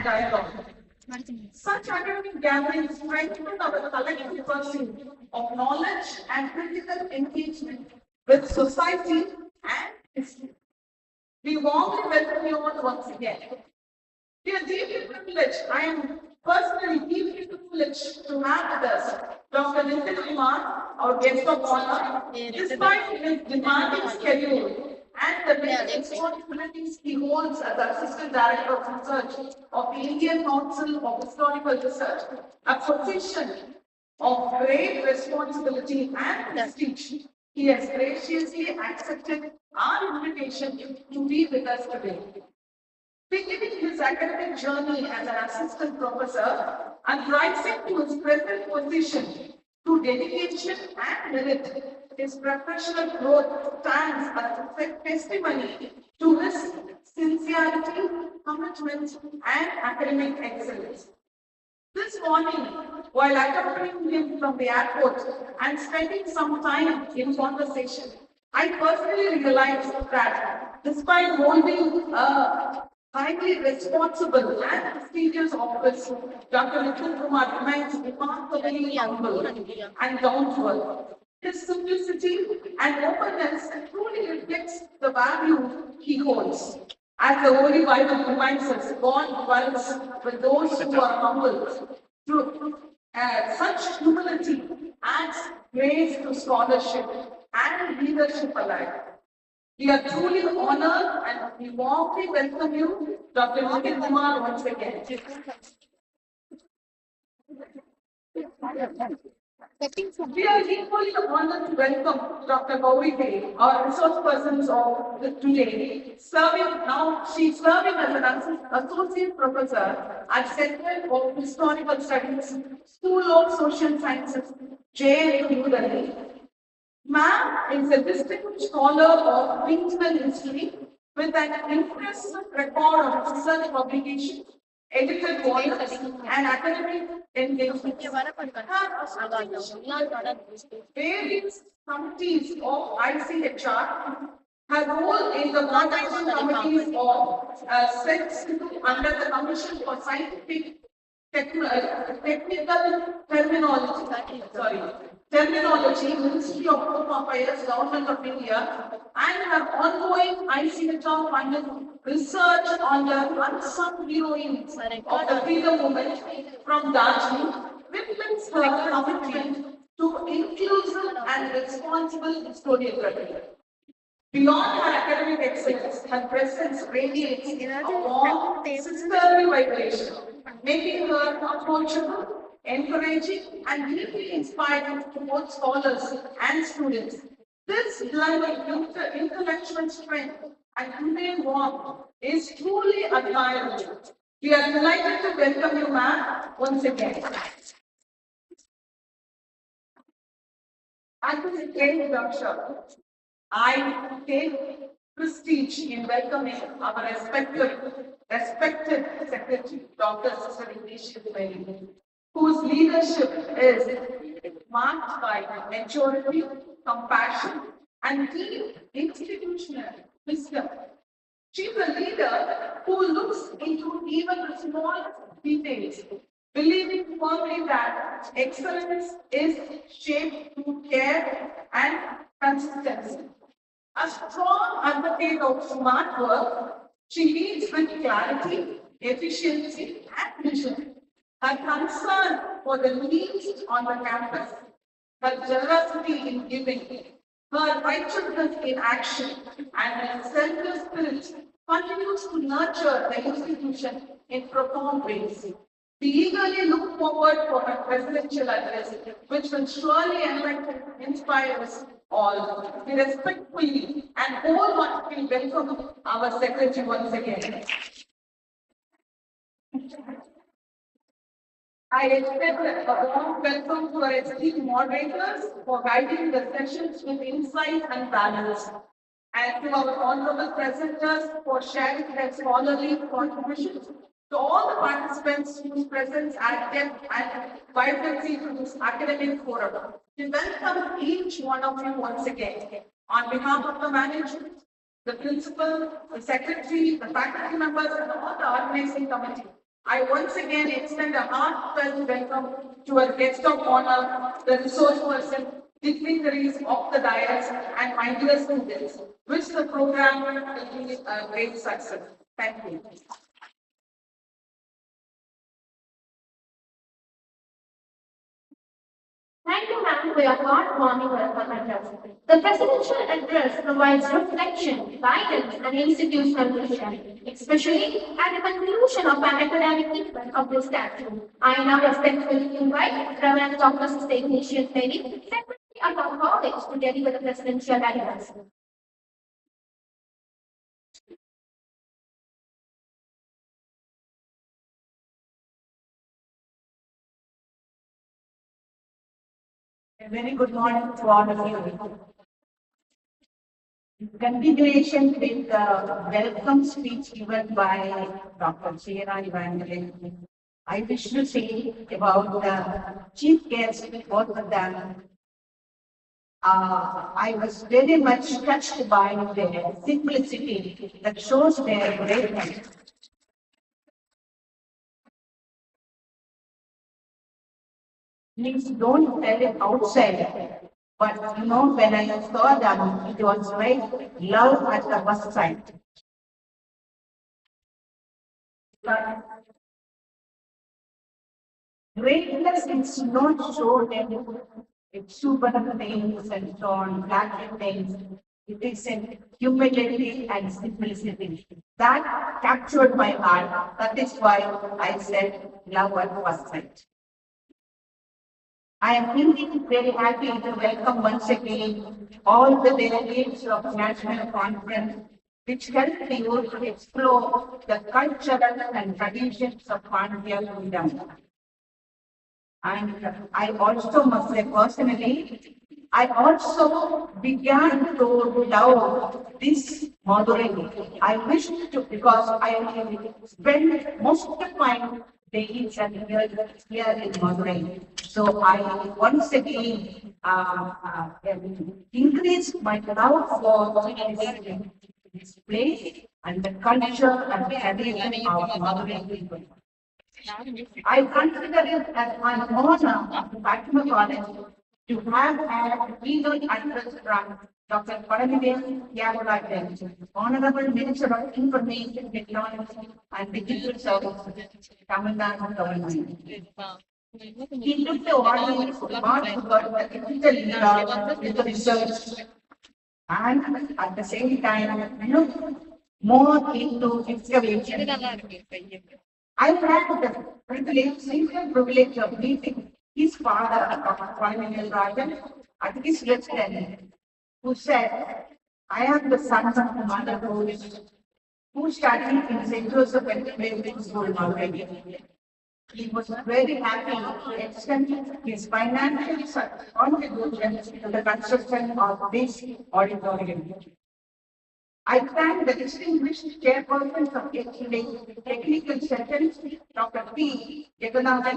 dialogue. Such academic gatherings strengthen our collective pursuit of knowledge and critical engagement with society and history. We warmly welcome you all once again. We are deeply privileged. I am personally deeply privileged to have with us Dr. Nitin Kumar, our guest of honor, despite his demanding schedule and the many responsibilities he holds as Assistant Director of Research of the Indian Council of Historical Research, a position of great responsibility and prestige. He has graciously accepted our invitation to be with us today. Beginning his academic journey as an assistant professor and rising to his present position through dedication and merit, his professional growth stands as a testimony to his sincerity, commitment, and academic excellence. This morning, while accompanying him from the airport and spending some time in conversation, I personally realized that despite holding a highly responsible and prestigious office, Dr. Nitin Kumar remains remarkably humble and down to earth. His simplicity and openness truly reflects the value he holds. As the Holy Bible reminds us, God dwells with those who are humble. Through such humility adds grace to scholarship and leadership alike. We are truly honored and we warmly welcome you, Dr. Nitin Kumar, once again. We are equally honored to welcome Dr. Gauri Dey, our resource persons of today, she's serving as an associate professor at Center of Historical Studies, School of Social Sciences, JNU New Delhi. Ma'am is a distinguished scholar of regional history with an impressive record of research publications, edited volumes, and academic engagement. Various committees of ICHR, her role in the monitoring committees of SETS under the Commission for Scientific Technical Terminology, Ministry of Home Affairs, Government of India, and her ongoing ICHR funded research on the unsung heroines of the freedom movement from Darjeeling reflects her commitment to inclusive and responsible historiography. Beyond her academic excellence, her presence radiates a warm, sisterly vibration, making her approachable, encouraging, and deeply inspiring to both scholars and students. This blend of intellectual strength and humane warmth is truly admirable. We are delighted to welcome you, ma'am, once again. At this great introduction, I take prestige in welcoming our respected Secretary, Dr. Sister Implications-ICHR, whose leadership is marked by maturity, compassion, and deep institutional wisdom. She is a leader who looks into even the smallest details, believing firmly that excellence is shaped through care and consistency. A strong advocate of smart work, she leads with clarity, efficiency, and vision. Her concern for the least on the campus, her generosity in giving, her righteousness in action, and her selfless spirit continues to nurture the institution in profound ways. We eagerly look forward for her presidential address, which will surely inspire us all. We respectfully and wholeheartedly welcome our secretary once again. I extend a warm welcome to our esteemed moderators for guiding the sessions with insight and balance, and to our honorable presenters for sharing their scholarly contributions, to all the participants whose presence add depth and vibrancy to this academic forum. We welcome each one of you once again. On behalf of the management, the principal, the secretary, the faculty members, and all the organizing committee, I once again extend a heartfelt welcome to our guest of honor, the resource person, dignitaries of the dais, and my dear students. Wish the program will be a great success. Thank you. Thank you, ma'am, for your heartwarming welcome address. The presidential address provides reflection, guidance, and institutional vision, especially at the conclusion of an academic treatment of this statute. I now respectfully invite Reverend Dr. Sister Ignatius Lady, Secretary of our college, to deliver the presidential address. A very good morning to all of you. In continuation with the welcome speech given by Dr. Sierra Evangeline, I wish to say about the chief guest, both of them. I was very much touched by their simplicity that shows their greatness. Please don't tell it outside. But when I saw them, it was like love at the first sight. Greatness is not shown in exuberant things and so on, flattering things. It is in humility and simplicity. That captured my heart. That is why I said love at first sight. I am indeed very happy to welcome once again all the delegates of National Conference, which helped you to explore the cultural and traditions of Pandya freedom. And I also must say personally, I also began to love this Madurai. I wish to, because I spent most of my days and years here in Madurai. So I once again increased my love for this place and the culture and the tradition of Madurai people. I consider it as my honor at Fatima College to have had legal address from Dr. Paramide Yagarajan, Honorable Minister of Information Technology and Digital Services, Tamil Nadu Government. He took the audience remarks about the ethical era with the research and at the same time look more into excavation. I had the privilege of meeting his father, Dr. Paramide Rajan, at his residence, who said, I am the son of the mother who studied in St. Joseph Elementary School already. He was very happy to extend his financial contribution to the construction of this auditorium. I thank the distinguished chairperson of technical sessions, Dr. P. Jagannath,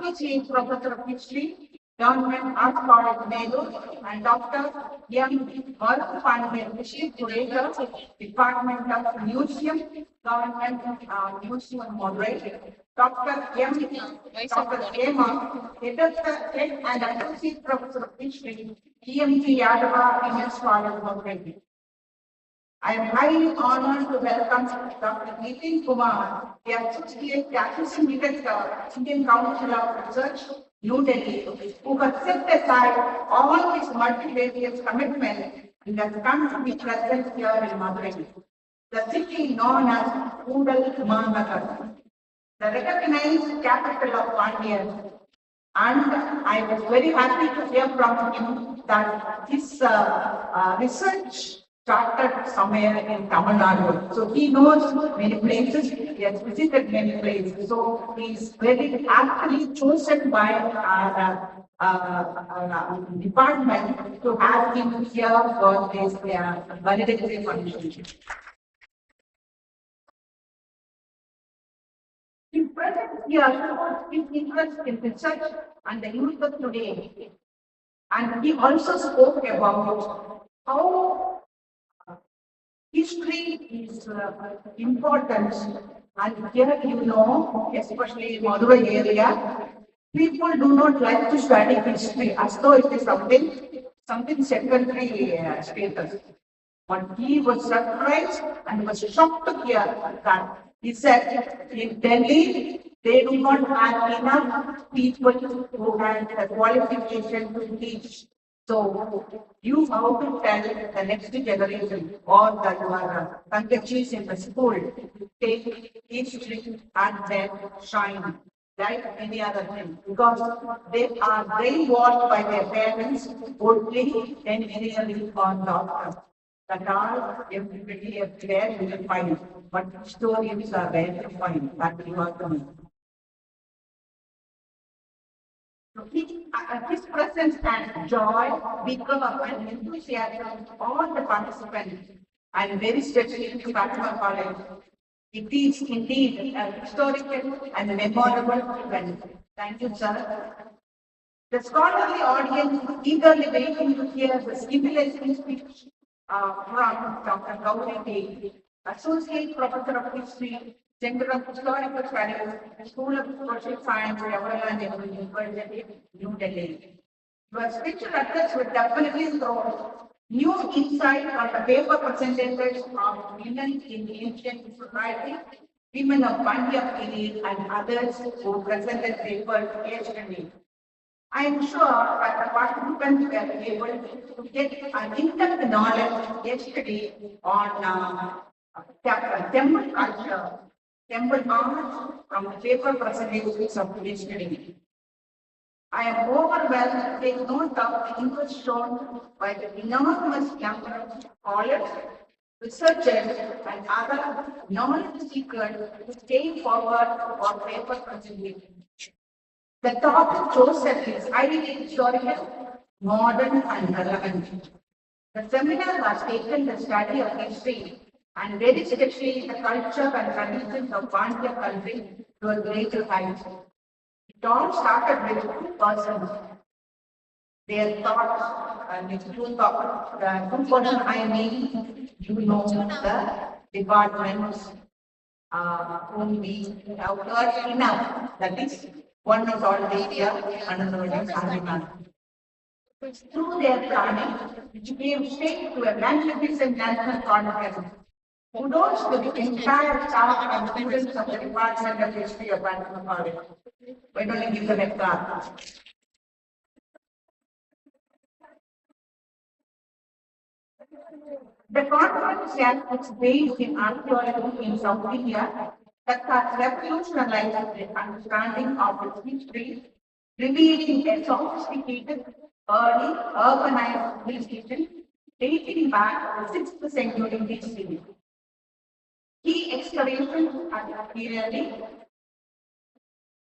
Associate Professor of History, Government Arts College, Nehru, and Dr. M. Bharat Pandya, Chief Curator, Department of Museum, Government Museum Madurai, Dr. M. Dr. Emma, Head and Associate Professor of History, EMT Yadava, MS College, Madurai. I am highly honored to welcome Dr. Nitin Kumar, the Associate Assistant Director, Indian Council of Research, New Delhi, who has set aside all his multivarious commitments and has come to be present here in Madurai, the city known as Udal Mahanagar, the recognized capital of Pandya. And I was very happy to hear from him that his research started somewhere in Tamil Nadu. So he knows many places, he has visited many places. So he is very aptly chosen by our department to have him here for this valedictory function. He present here his interest in research and the youth of today. And he also spoke about how history is important And here especially in Madurai area, people do not like to study history as though it is something secondary status. But he was surprised and was shocked to hear that he said in Delhi they do not have enough people who have the qualification to teach. So you have to tell the next generation or the your contechies in the school take history and then shine like any other thing because they are brainwashed by their parents only engineering or doctor. That all everybody everywhere you will find, but historians are rare to find that you are coming. His presence and joy become an enthusiasm for all the participants and very especially to Fatima College. It is indeed a historical and memorable event. Thank you, sir. The scholarly audience eagerly waiting to hear the stimulating speech from Dr. Gauri Dey, Associate Professor of History, Center of Historical Studies, School of Social Science, Jawaharlal Nehru University, New Delhi. Your speech address will definitely throw new insight on the paper percentages of women in ancient society, women of Pandya period, and others who presented papers yesterday. I am sure that the participants were able to get an in-depth knowledge yesterday on temple culture, temple art from the paper presentations of yesterday. I am overwhelmed to take note of the interest shown by the enormous number of scholars, researchers, and other knowledge seekers who came forward for paper presentation. The topic chosen is highly historical, modern, and relevant. The seminar has taken the study of history and very especially the culture and traditions of Pandya country to a greater height. It all started with two persons, their thoughts, and it's two thoughts. The two persons I mean, the departments whom we have heard enough. That is, one is already here, another one is Archaeological. Through their planning, which gave shape to a magnificent national conference, kudos to the entire staff and students of the Department of History of Pandya College. Why don't you give them a clap? The conference was based in archaeology in South India that has revolutionized the understanding of its history, revealing a sophisticated, early, urbanized civilization dating back to the 6th century BC. Key excavations at Kirali,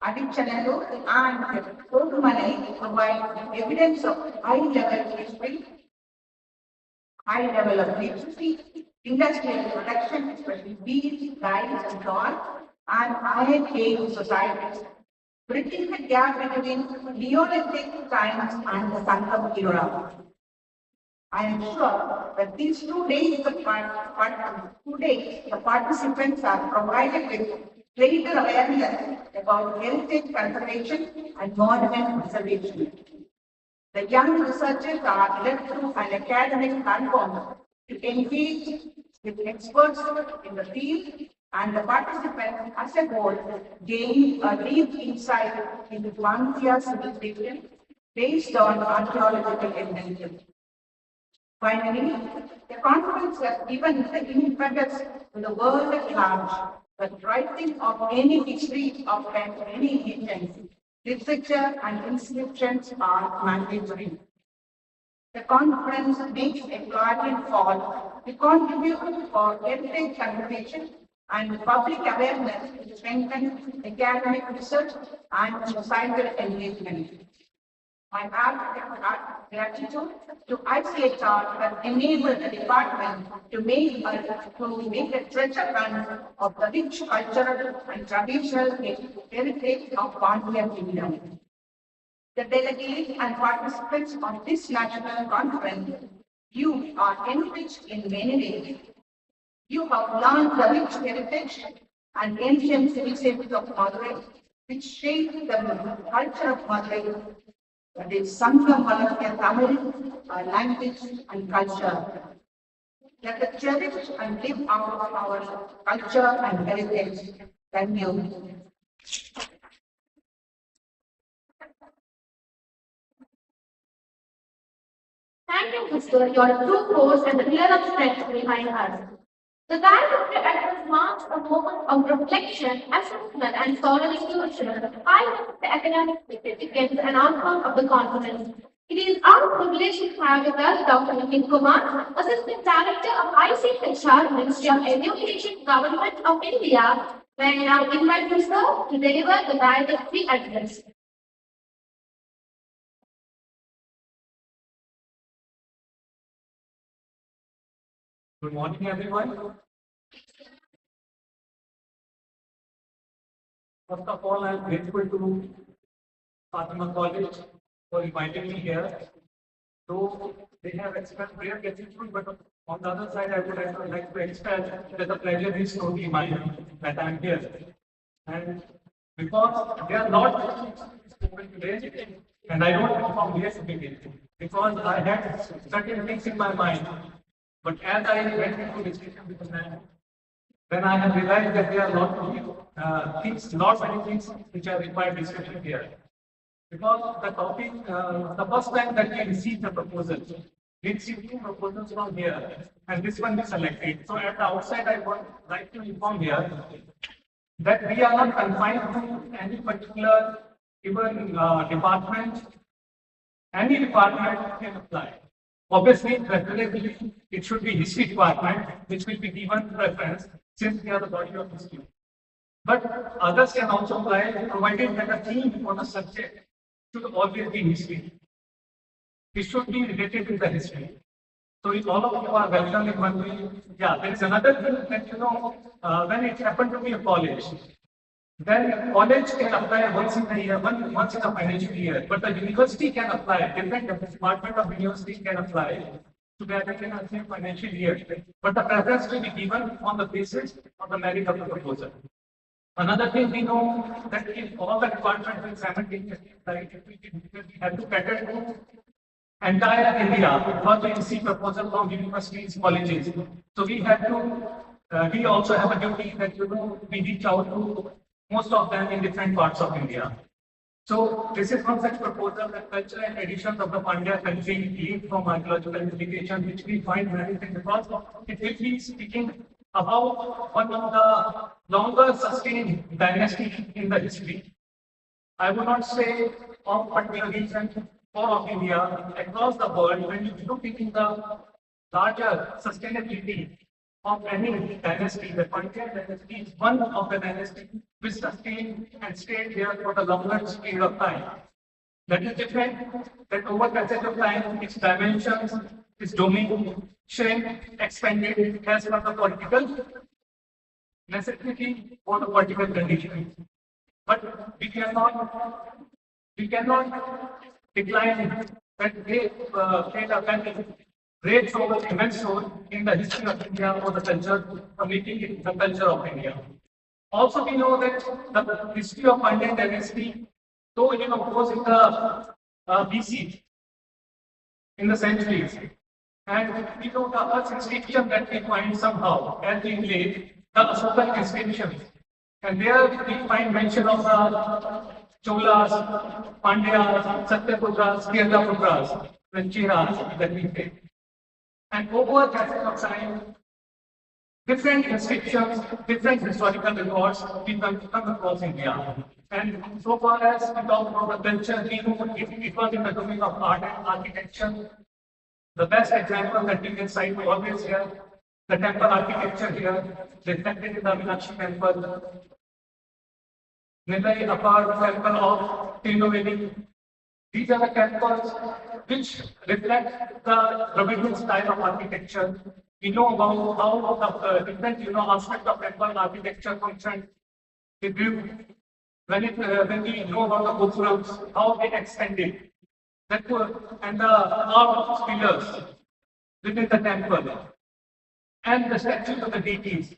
Adichanadu, and Kodumalai provide evidence of high-level history, high level of literacy, industrial production, especially bees, dyes, and corn, and high-paying societies, bridging the gap between Neolithic times and the Sangam era. I am sure that these 2 days, the participants are provided with greater awareness about heritage conservation and monument preservation. The young researchers are led through an academic platform to engage with experts in the field, and the participants as a whole gain a deep insight into Pandya civilization based on archaeological evidence. Finally, the conference has given the impetus to the world at large that writing of any history of any region, literature and inscriptions are mandatory. The conference makes a guardian call to contribute for heritage conservation and public awareness to strengthen academic research and societal engagement. I have gratitude to ICHR that enabled the department to make a treasure hunt of the rich cultural and traditional heritage of Pandya Kingdom. The delegates and participants of this national conference, you are enriched in many ways. You have learned the rich heritage and ancient civilizations of Madurai, which shaped the culture of Madurai, that is Sangam Malatya Tamil, language and culture. Let us cherish and live our culture and heritage. Thank you. Thank you, sister. You are a true force and a pillar of strength behind us. The director address marks a moment of reflection, assessment, and solemn inclusion, highlighting the academic significance and outcome of the conference. It is our privilege to have with us Dr. Nitin Kumar, Assistant Director of ICHR, Ministry of Education, Government of India, where I now invite you, sir, to deliver the directory address. Good morning, everyone. First of all, I am grateful to Fatima College for inviting me here. So they have expressed their gratitude, but on the other side, I would like to express that the pleasure is totally mine that I am here. And because they are not spoken today, and I don't come from here to begin, because I had certain things in my mind. But as I went into discussion with the man, then I have realized that there are not many things which are required discussion here. Because the topic, the first time that we received the proposal, we received two proposals from here, and this one we selected. So at the outset, I would like to inform here that we are not confined to any particular even department. Any department can apply. Obviously, preferably, it should be history department, which will be given preference since we are the body of history. But others can also apply, provided that the theme or the subject should always be history. It should be related to the history. So if all of you are welcome in one way, yeah, there is another thing that when it happened to be a college, then college can apply once in a year, once in a financial year, but the university can apply, different department of university can apply together in a same financial year. But the preference will be given on the basis of the merit of the proposal. Another thing we know that if all the departments will simultaneously apply, we have to cater to entire India because we receive proposal from universities, colleges. So we have to, we also have a duty that we reach out to most of them in different parts of India. So this is one such proposal, the culture and traditions of the Pandya country lead from archaeological implications, which we find very interesting because it will be speaking about one of the longer sustained dynasty in the history. I would not say of particular region or of India, across the world, when you look into the larger sustainability of any dynasty, the Pandya dynasty is one of the dynasties which sustained and stayed there for the longest period of time. That is different, that over passage of time, its dimensions, its domain, shrank, expanded as per the political necessity or the political conditions. But we cannot decline that they played a very great role, immense role in the history of India or the culture, making it the culture of India. Also, we know that the history of Pandya dynasty, though goes in the BC, in the centuries, and we know the earth inscription that we find somehow, as we relate, the Ashokan inscription, and there we find mention of the Cholas, Pandyas, Satyaputras, Kirdaputras, the Chiras that we take. And over passage of time, different inscriptions, different historical records we come across India. And so far as we talk about the culture, we know it was in the domain of art and architecture. The best example that we can cite always here, the temple architecture here, reflected in the Meenakshi temple, Nilai Apar temple of Tirunelveli. These are the temples which reflect the Dravidian style of architecture. We know about how the different aspects of temple architecture function. They grew when we know about the Gopurams, how they extended, and the art of pillars within the temple, and the statues of the deities.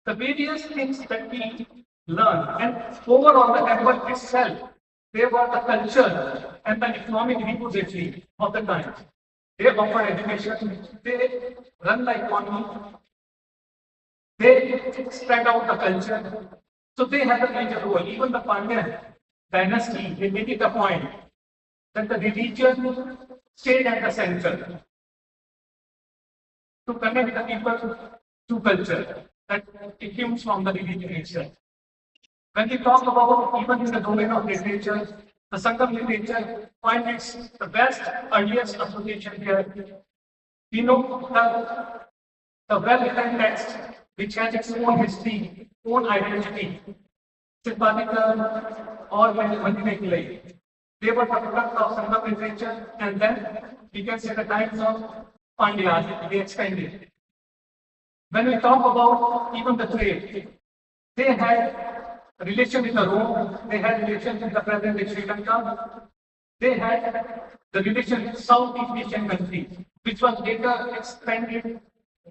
the various things that we learn, and overall the temple itself, they were the culture and the economic repository of the time. They offer education, they run the economy, they spread out the culture. So they had a major role. Even the Pandya dynasty, they made it a point that the religion stayed at the center to connect the people to culture that it comes from the religion itself. When we talk about even in the domain of literature, the Sangam literature find its the best, earliest association here. We know the well-written text which has its own history, own identity, sympathetic or manipulative. They were the product of Sangam literature, and then we can say the times of Pandya, they extended. When we talk about even the trade, they had relation with the Rome, they had relation with the present day Sri Lanka, they had the relation with Southeast Asian countries, which was later expanded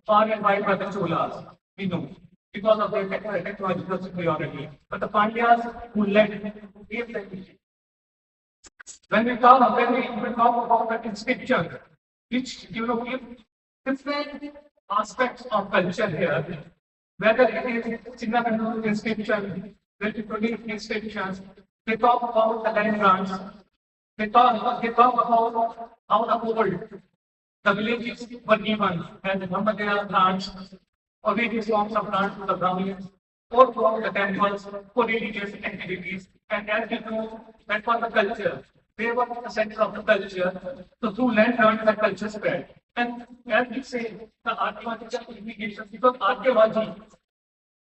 far and wide by the Cholas, we know, because of their technological superiority. But the Pandyas who led, gave them vision. When we talk about the inscription, which give different aspects of culture here, whether it is Singaporean inscription, Veltipoli inscriptions, they talk about the land grants, they talk about how the villages were given as the Brahmadeva grants or various forms of grants to the Brahmins or for the temples for religious activities. And as we know, that was the culture. They were the center of the culture. So through land grants, the culture spread. And as we say, the archaeological implications, because archaeology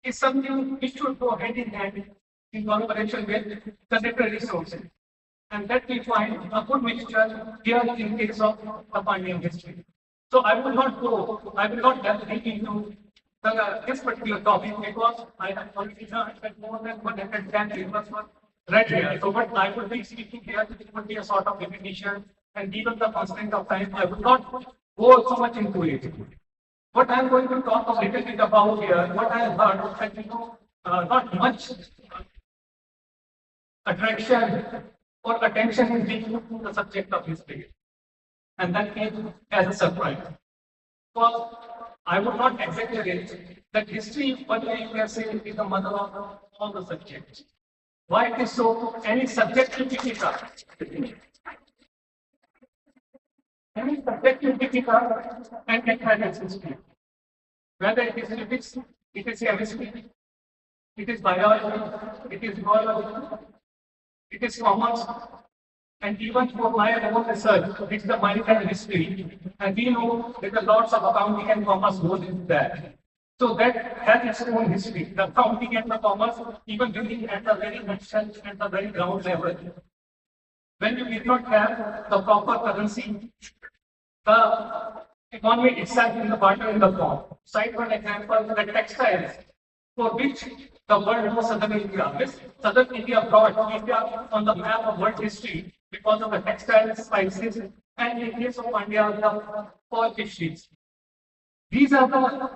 is something which should go hand in hand in collaboration with the literary sources. And that we find a good mixture here in case of the Pandyan history. So I will not delve into this particular topic because I have already learned that more than 110 papers were read here. So what I would be speaking here would be a sort of definition, and given the constraint of time, I would not go so much into it. What I am going to talk a little bit about here, what I have heard, that not much attraction or attention is being put to the subject of history. And that came as a surprise. Because I would not exaggerate that history, one way you can say, is the mother of all the subjects. Why it is so? Any subject you pick it up. Any subject you pick it up and it has its history. Whether it is physics, it is chemistry, it is biology, it is biology, it is commerce, and even for my own research, it's the maritime history, and we know that the lots of accounting and commerce goes into that. So that has its own history. The accounting and the commerce, even beginning at the very nutshell, at the very ground level. When you did not have the proper currency, the economy itself in the barter in the form. Cite for example, the textiles, for which the world was Southern India. This Southern India brought India on the map of world history because of the textiles, spices, and in case of Pandya, the pearl fisheries. These are the,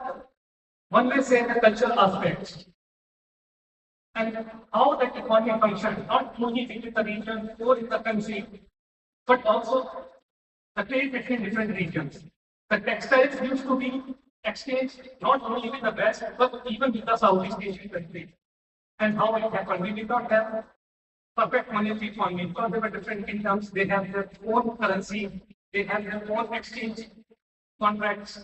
one may say, the cultural aspects. And how that economy functions, not only within the region or in the country, but also the trade between different regions. The textiles used to be exchanged not only with the West, but even with the Southeast Asian countries. And how it happened? We did not have perfect monetary economy because there were different kingdoms, they have their own currency, they have their own exchange contracts.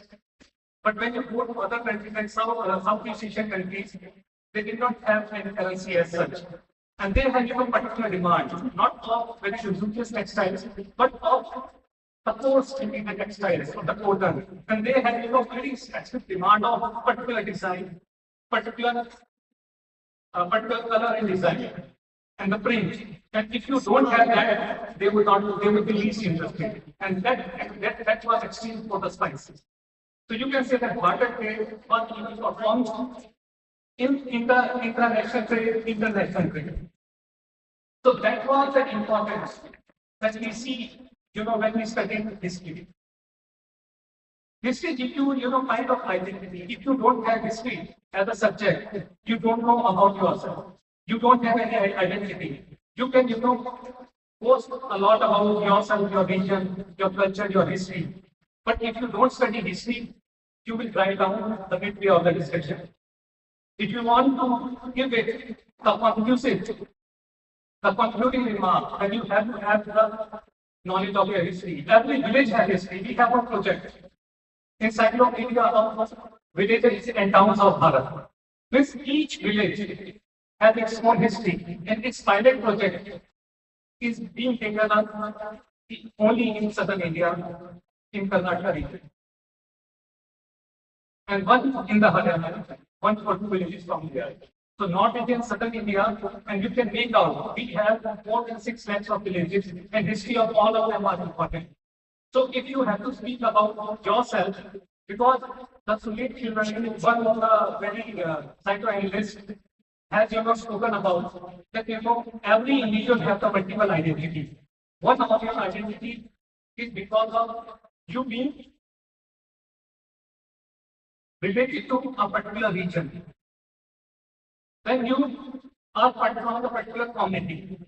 But when you go to other countries like Southeast Asian countries, they did not have any currency as such. And they had a particular demand, not of very luxurious textiles, but of the coarse in the textiles or the cotton. And they had very specific demand of particular design, particular color and design, and the print. And if you don't have that, they would be least interested. And that was exchanged for the spices. So you can say that barter trade was even performed in the international trade. So that was the importance that we see, when we study history. History gives you, kind of identity. If you don't have history, as a subject, you don't know about yourself. You don't have any identity. You can, post a lot about yourself, your region, your culture, your history. But if you don't study history, you will write down the midway of the discussion. If you want to give it the concluding remark, then you have to have the knowledge of your history. Every village has history. We have a project, encyclopedia of villages and towns of Bharat. This each village has its own history, and its pilot project is being taken up only in southern India, in Karnataka region, and one in the Haryana, one or two villages from here. So not in southern India, and you can make out we have more than 6 lakhs of villages, and history of all of them are important. So if you have to speak about yourself, because the Sulit Shivani, one of the very psychoanalysts, has spoken about that every individual has a multiple identity. One of your identity is because of you being related to a particular region. Then you are from a particular community.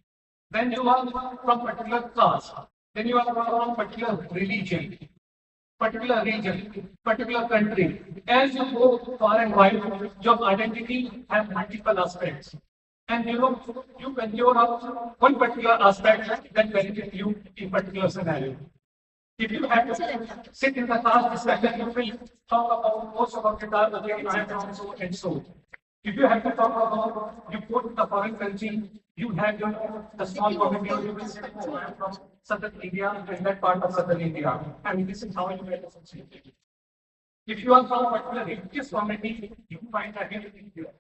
Then you are from particular class. Then you are from particular religion, particular region, particular country. As you go far and wide, your identity has multiple aspects. And you endure up one particular aspect that benefits you in particular scenario. If you have to sit in the class discussion, you will talk about most about guitar, the way I am so and so. If you have to talk about, you go to the foreign country, you have the small community, you will say, oh, I am from southern India, and that part of southern India. And this is how you get associated. If you are from a particular religious community, you find identity here.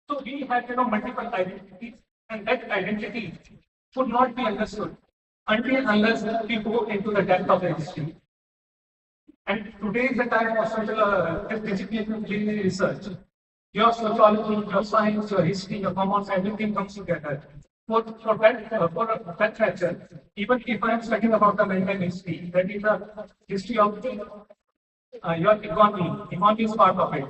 So we have multiple identities, and that identity could not be understood until unless we go into the depth of the history. And today is the time for social discipline research. Your sociology, your science, your history, your commerce, everything comes together. For that factor, even if I am studying about the American history, that is the history of your economy. Economy is part of it.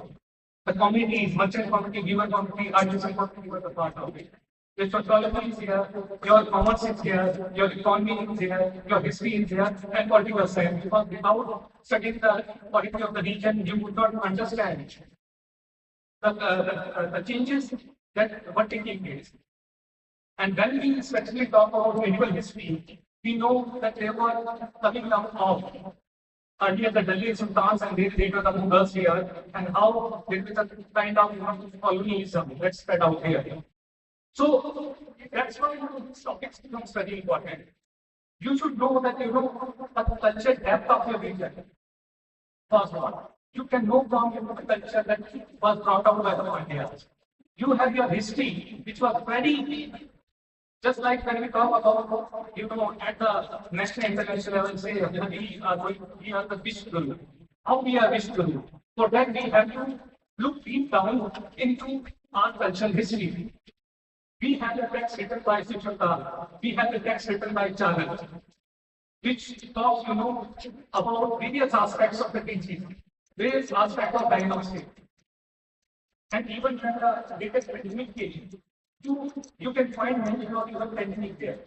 The communities, merchant community, given community, artisan community were the part of it. Your sociology is here, your commerce is here, your economy is here, your history is here, and political science. Because without studying the politics of the region, you would not understand the changes that were taking place. And when we especially talk about medieval history, we know that they were coming down of earlier the Delhi Sultans and later the Mughals here, and how there is a kind of colonialism that spread out here. So that's why these topics become very important. You should know that the culture depth of your region was what. You can know from the culture that was brought out by the Pandyas. You have your history, which was very, just like when we talk about, at the national international level, say, we are the Vishnu. How we are Vishnu? For that, we have to look deep down into our cultural history. We have the text written by Siddhartha. We have the text written by Charles, which talks, about various aspects of the teaching, various aspects of diagnostic. And even when the latest pandemic came, you can find many of your pandemic there.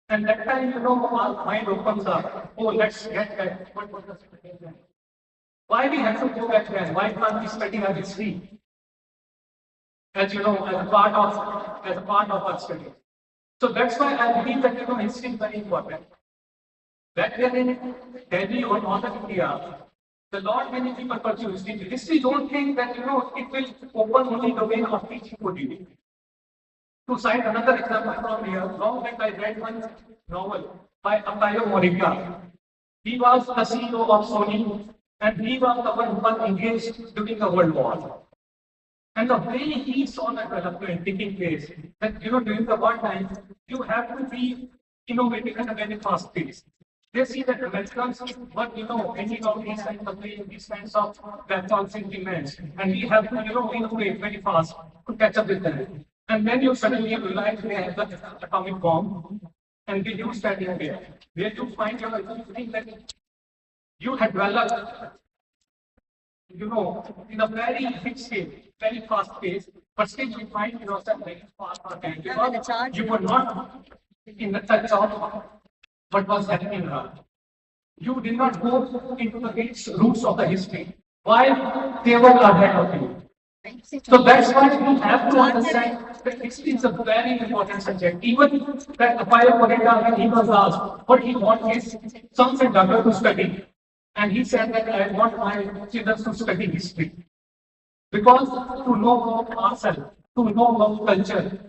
And that time, our mind opens up. Oh, let's get back. What was the situation? Why we have to go back then? Why can't we study our history? As as a part of our study. So that's why I believe that history is very important. That we are in Delhi or Northern India, the Lord many people pursue history. History don't think that it will open only the way of teaching for you. To cite another example from here, long back I read one novel by Apayo Morica. He was the CEO of Sony, and he was the one who was engaged during the World War. And the way he saw the development taking place, that during the wartime, you have to be innovative at a very fast pace. They see that Americans were, ending out these kinds of platforms in demands, and we have to, innovate very fast to catch up with them. And then you suddenly realize they have the atomic bomb, and they use that in there. Where you find think that you had developed in a very big scale, very fast pace, but still you find yourself very fast on time because you were not in the touch of what was happening around. You did not go into the roots of the history while they were ahead of you. So that's why we have to understand that history is a very important subject. Even that Apaya Kodeta, when he was asked what he wants his sons and daughters to study, and he said that I want my children to study history. Because to know about ourselves, to know about culture,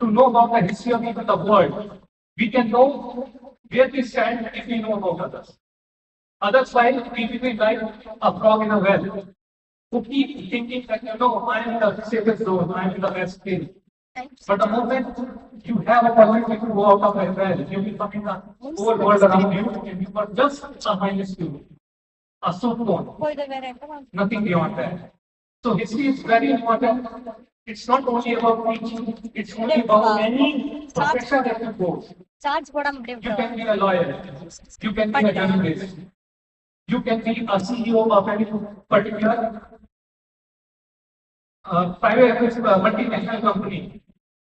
to know about the history of even the world, we can know where we stand if we know about others. Otherwise, we will be like a frog in a well who keep thinking that, I am in the safest zone, I am in the best place. But the moment you have a opportunity to go out of that well, you will find the whole world around you, and you are just a minus you, a soup bone, nothing beyond that. So history is very important. It's not only about teaching, it's only about any profession that you go. You can be a lawyer, you can be a journalist, you can be a CEO of any particular private multinational company.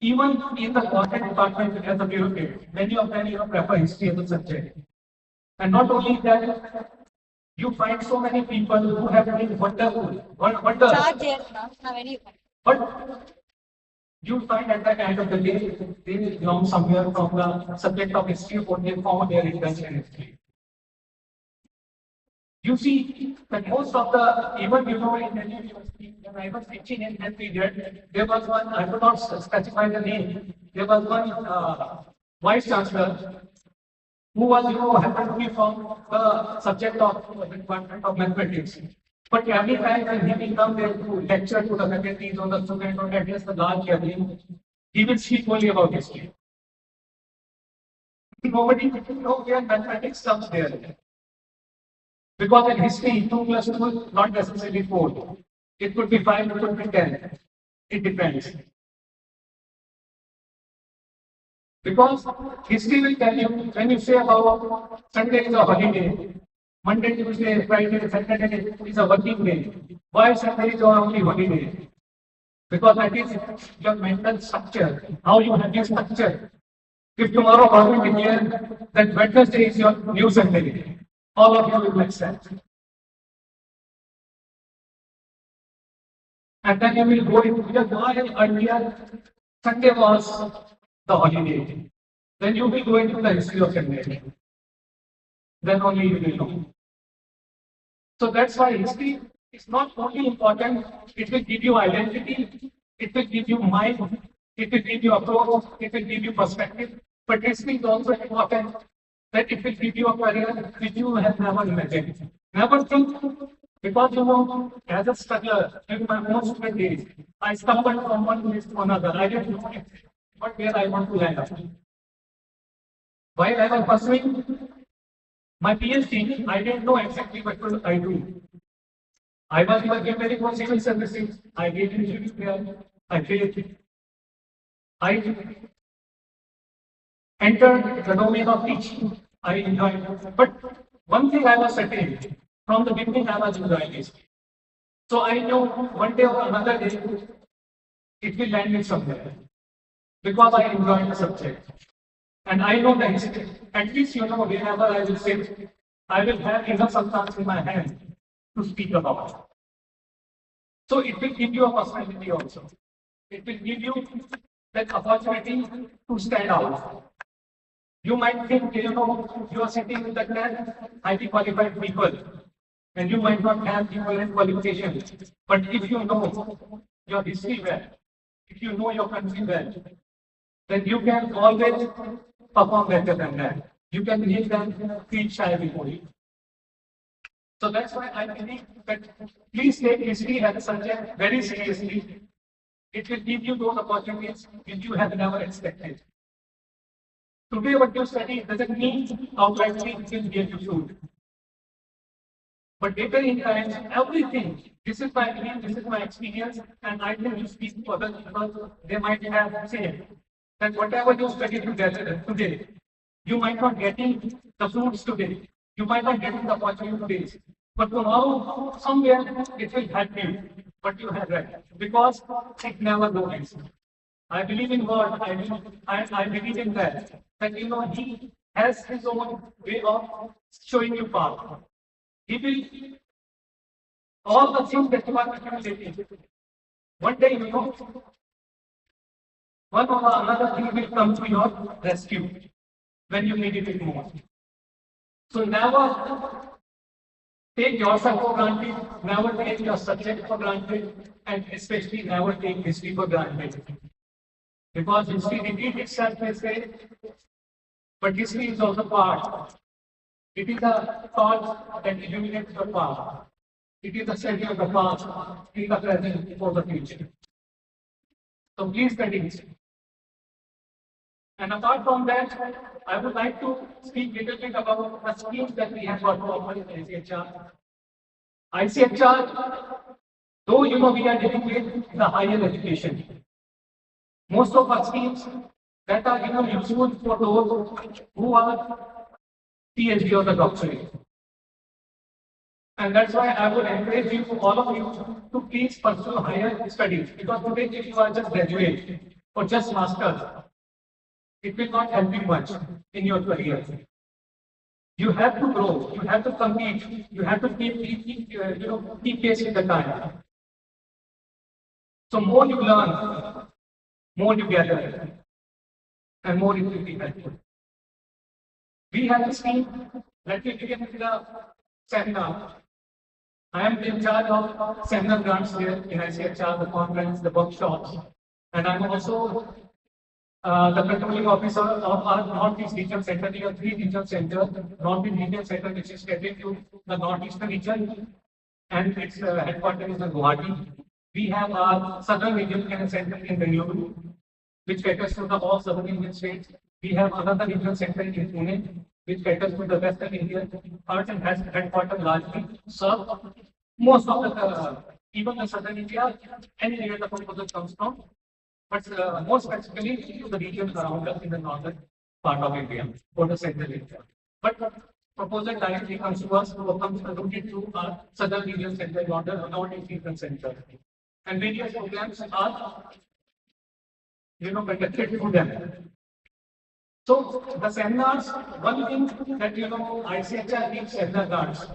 Even in the government department as a bureaucrat, many of them prefer history as a subject. And not only that, you find so many people who have been wonderful, but you find at the end of the day, they belong somewhere from the subject of history or they found their interest in history. You see that most of the, even in the university, when I was teaching in that period, there was one, I will not specify the name, there was one vice chancellor who was, happened to be from the subject of the Department of Mathematics. But every time when he will come there to lecture to the faculties or the student or address the large gathering, he will speak only about history. Nobody knows where mathematics comes there. Because in history, 2 plus 2 is not necessarily 4. It could be 5, it could be 10. It depends. Because history will tell you, when you say about Sunday is a holiday, Monday, Tuesday, Friday, Saturday is a working day. Why Sunday is your only holiday? Because that is your mental structure, how you have your structure. If tomorrow government declares that Wednesday is your new Sunday, all of you will accept. And then you will go into why earlier Sunday was the holiday. Then you will go into the history of Sunday. Then only you will know. So that's why history is not only important, it will give you identity, it will give you mind, it will give you approach, it will give you perspective. But history is also important that it will give you a career which you have never imagined. Never think, because as a struggler in my most student days, I stumbled from one place to another. I didn't know but where I want to land up. While I was pursuing my PhD, I didn't know exactly what will I do. I was getting ready for civil services. I gave interviews there. I failed. I entered the domain of teaching. I enjoyed it. But one thing I was certain, from the beginning I was enjoying this. So I know one day or another day, it will land me somewhere. Because I enjoy the subject. And I know the history. At least whenever I will sit, I will have enough substance in my hand to speak about. So it will give you a personality also. It will give you that opportunity to stand out. You might think, you are sitting with the 10 highly qualified people, and you might not have equivalent qualifications. But if you know your history well, if you know your country well, then you can always perform better than that. You can make them feel shy before you. So that's why I believe that please take history as a subject very seriously. It will give you those opportunities which you have never expected. Today, what you study doesn't mean outrightly it will give you food. But later in time, everything, this is my belief, this is my experience, and I can speak to others because they might have said that whatever you study together today, you might not getting the fruits today. You might not getting the opportunity today. But tomorrow, somewhere, it will help you. But you have right. Because it never goes. I believe in God. I believe in that. That He has His own way of showing you path. He will all the things that you are accumulating. One day, one or another thing will come to your rescue when you need it most. So never take yourself for granted, never take your subject for granted, and especially never take history for granted. Because history repeats itself, they say, but history is also part. It is a thought that illuminates the past. It is a study of the past, in the present, for the future. So please study history. And apart from that, I would like to speak a little bit about the schemes that we have got to offer in ICHR. ICHR, though we are dealing with the higher education, most of our schemes that are useful for those who are PhD or the doctorate. And that's why I would encourage you, all of you, to please pursue higher studies. Because today, if you are just graduate or just masters, it will not help you much in your career. You have to grow. You have to compete. You have to keep pace with the time. So more you learn, more you gather, and more it will be helpful. We have a scheme. Let me begin with the seminar. I am in charge of seminar grants here in ICHR, the conference, the workshops, and I'm also the controlling officer of our Northeast Regional Center. We have 3 regional centers. Northeast Regional Center, which is headed to the Northeastern region, and its headquarters is in Guwahati. We have our Southern Regional Center in Bengaluru, which caters to the all Southern Indian states. We have another regional center in Pune, which caters to the Western India parts and has headquarters largely serve most of the even the Southern India, anywhere the proposal comes from. But more specifically, the regions around us in the northern part of India or the central India. But proposal directly comes to us, comes routed through our southern regional center, northeast regional center. And various programs are, conducted through them. So the seminars, one thing that ICHR gives seminar cards,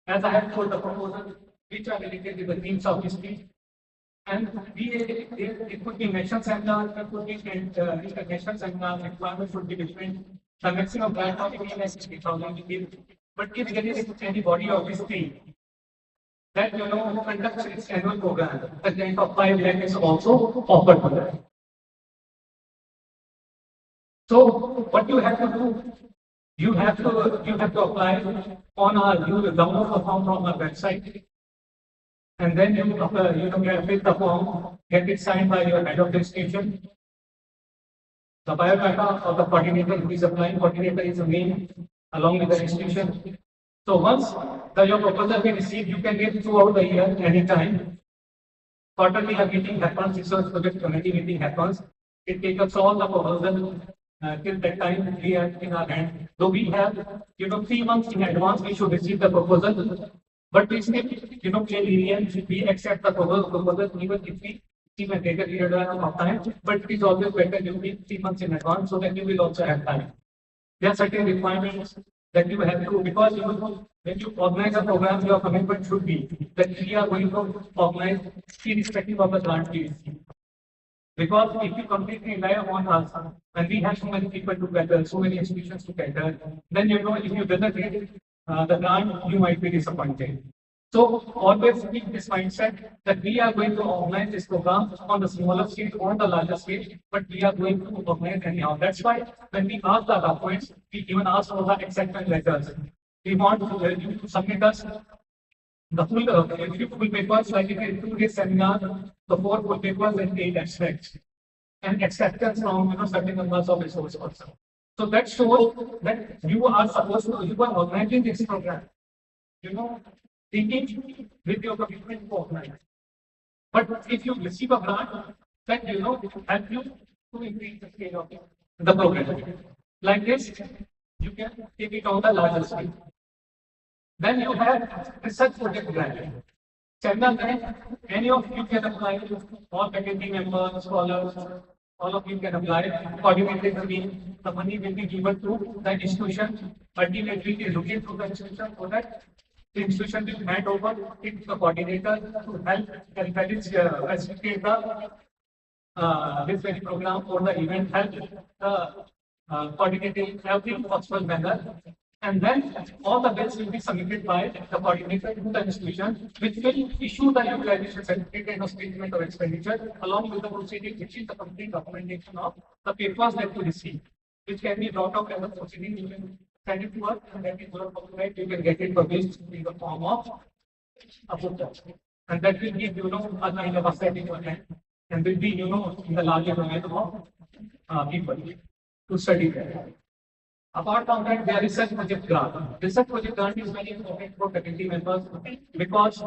as I have told the proposal, which are related to the themes of history. And it could be national seminar, it could be international seminar, requirement should be different. The maximum grant of 3,000. But if there is any body of history that conducts its annual program, the grant of 5 lakh is also offered to them. So what you have to do, you have to apply on you download the form from our website. And then you fill the form, get it signed by your head of the institution. The biodata of the coordinator who is applying, coordinator is the main along with the institution. So once your proposal be received, you can get throughout the year anytime. Quarterly a meeting happens, research project committee meeting happens. It takes us all the proposal till that time we have in our hand. Though we have 3 months in advance, we should receive the proposal. But we still, play lenient, we accept the proposal even if we see a greater period of time. But it is always better you be 3 months in advance so that you will also have time. There are certain requirements that you have to, because when you organize a program, your commitment should be that we are going to organize irrespective of the grant we receive. Because if you completely rely on us, and we have so many people to gather, so many institutions to gather, then if you doesn't get the grant, you might be disappointed. So always keep this mindset that we are going to organize this program on the smaller scale or the larger scale, but we are going to organize anyhow. That's why when we ask the documents, we even ask for the acceptance letters. We want you to submit us the full papers, like if you do this seminar, the 4 full papers and 8 abstracts, and acceptance from certain numbers of resource also. So that shows that you are organizing this program, thinking with your commitment to organize. But if you receive a grant, that help you to increase the scale of the program. Like this, you can take it on the larger scale. Then you have research project granting. Channel grant, any of you can apply, all faculty members, scholars, all of you can apply. Coordinated scheme, the money will be given to the institution. Ultimately, it is looking to the institution so that the institution will hand over it to the coordinator to help and facilitate the this very program for the event help the coordinating every possible manner. And then all the bills will be submitted by the coordinator to the institution, which will issue the utilization certificate and a statement of expenditure along with the proceeding, which is the complete documentation of the papers that you receive, which can be brought out as a proceeding. You can send it to us, and that is your copyright. You can get it published in the form of a book. And that will give a kind of a setting on it, and will be in the larger domain of people to study that. Apart from that, there is research project grant. Research project grant is very important for faculty members because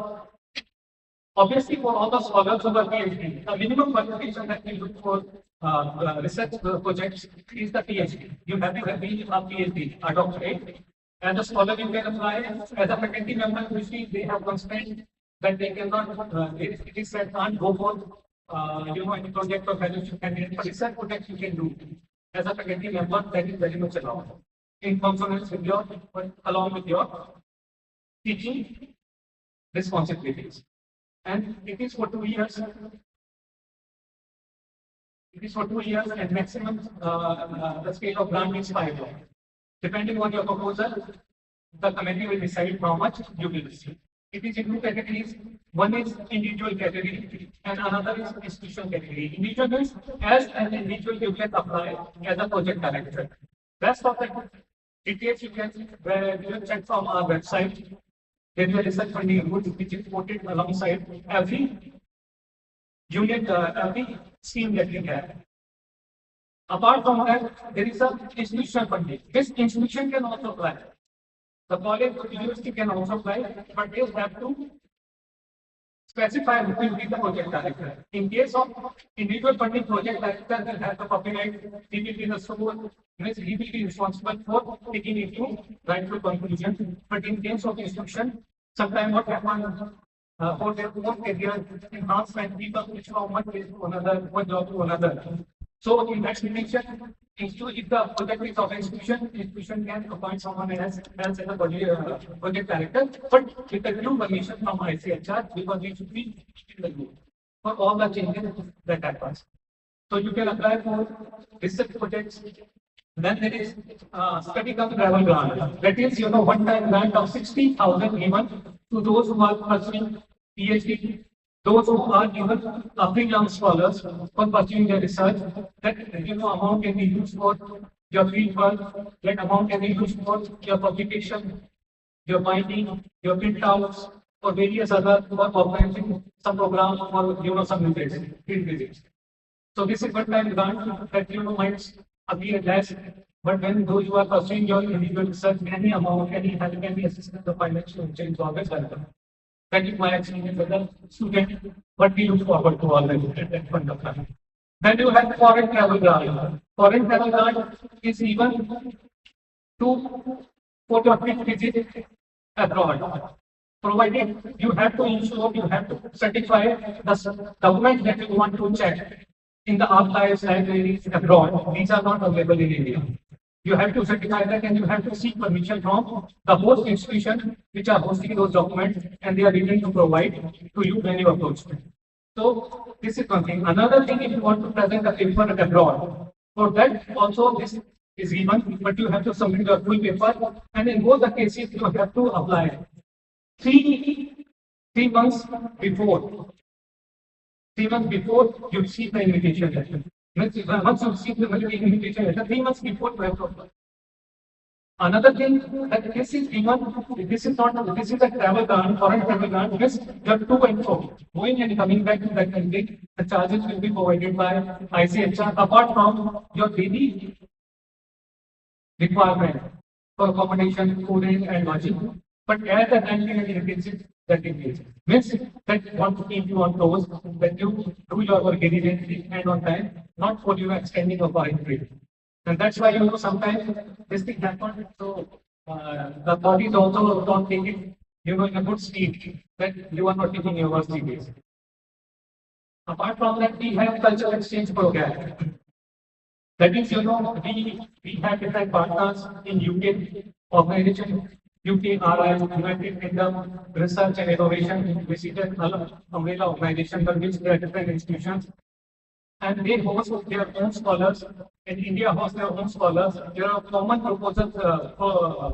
obviously for all the scholars who are PhD, the minimum qualification that we look for research projects is the PhD. You have to be a PhD, a doctorate. As a scholar, you can apply. As a faculty member, usually they have constraint that they cannot, it is said can't go for any project or fellowship candidate. But research projects you can do. As a faculty member, that is very much allowed in consonance with your, along with your teaching responsibilities. And it is for 2 years. It is for 2 years, and maximum the scale of grant is 5 lakhs. Depending on your proposal, the committee will decide how much you will receive. It is in 2 categories. One is individual category and another is institutional category. Individual is as an individual you can apply as a project director. Rest of the details you can check from our website. There is a research funding route which is quoted alongside every unit, every scheme that we have. Apart from that, there is a institutional funding. This institution can also apply. The college or university can also apply, but they have to specify who will be the project director. In case of individual funding, project director will have the copyright. He will be the sole, he will be responsible for taking it to rightful conclusion. But in case of institution, sometimes what happens for their own career enhancement, people switch from one place to another, one job to another. So in that situation, if the project is of institution can appoint someone else as a project director, but with a due permission from ICHR because we should be in the group for all the changes that happens. So you can apply for research projects. Then there is study cum travel grant. That is, one-time grant of 60,000 given to those who are pursuing PhD. Those who are given freelance scholars for pursuing their research, that amount can be used for your field work, that amount can be used for your publication, your binding, your printouts, or various other for organizing some program or some field visits. So this is one-time grant that might appear less, but when those who are pursuing your individual research, any amount, any help can be assisted the financial change always welcome. That is my experience as a student, but we look forward to all that at that point of time. Then you have foreign travel grant. Foreign travel grant is even to photographic visit abroad. Provided you have to ensure, you have to certify the document that you want to check in the archives, libraries abroad. These are not available in India. You have to certify that and you have to seek permission from the host institution which are hosting those documents, and they are willing to provide to you when you approach them. So this is one thing. Another thing, if you want to present a paper abroad, for that also this is given, but you have to submit your full paper, and in both the cases you have to apply three months before. 3 months before you receive the invitation letter. Once you receive the invitation letter, 3 months before you have to apply. Another thing that this is a travel grant, foreign travel grant. Yes, you have to and fro, going and coming back to that country. The charges will be provided by ICHR apart from your daily requirement for accommodation, food and lodging. But as the ranking and intensive that it is. Means that want to keep you on toes, that you do your work diligently and on time, not for you extending a foreign trip. And that's why sometimes this thing happens. So the authorities also don't take it, in a good speed that you are not taking university days. Apart from that, we have cultural exchange program. That is, we have different partners in UK organization, UKRI, United Kingdom Research and Innovation, which is an umbrella organization for which there are different institutions. And they host their own scholars, and India hosts their own scholars. There are common proposals,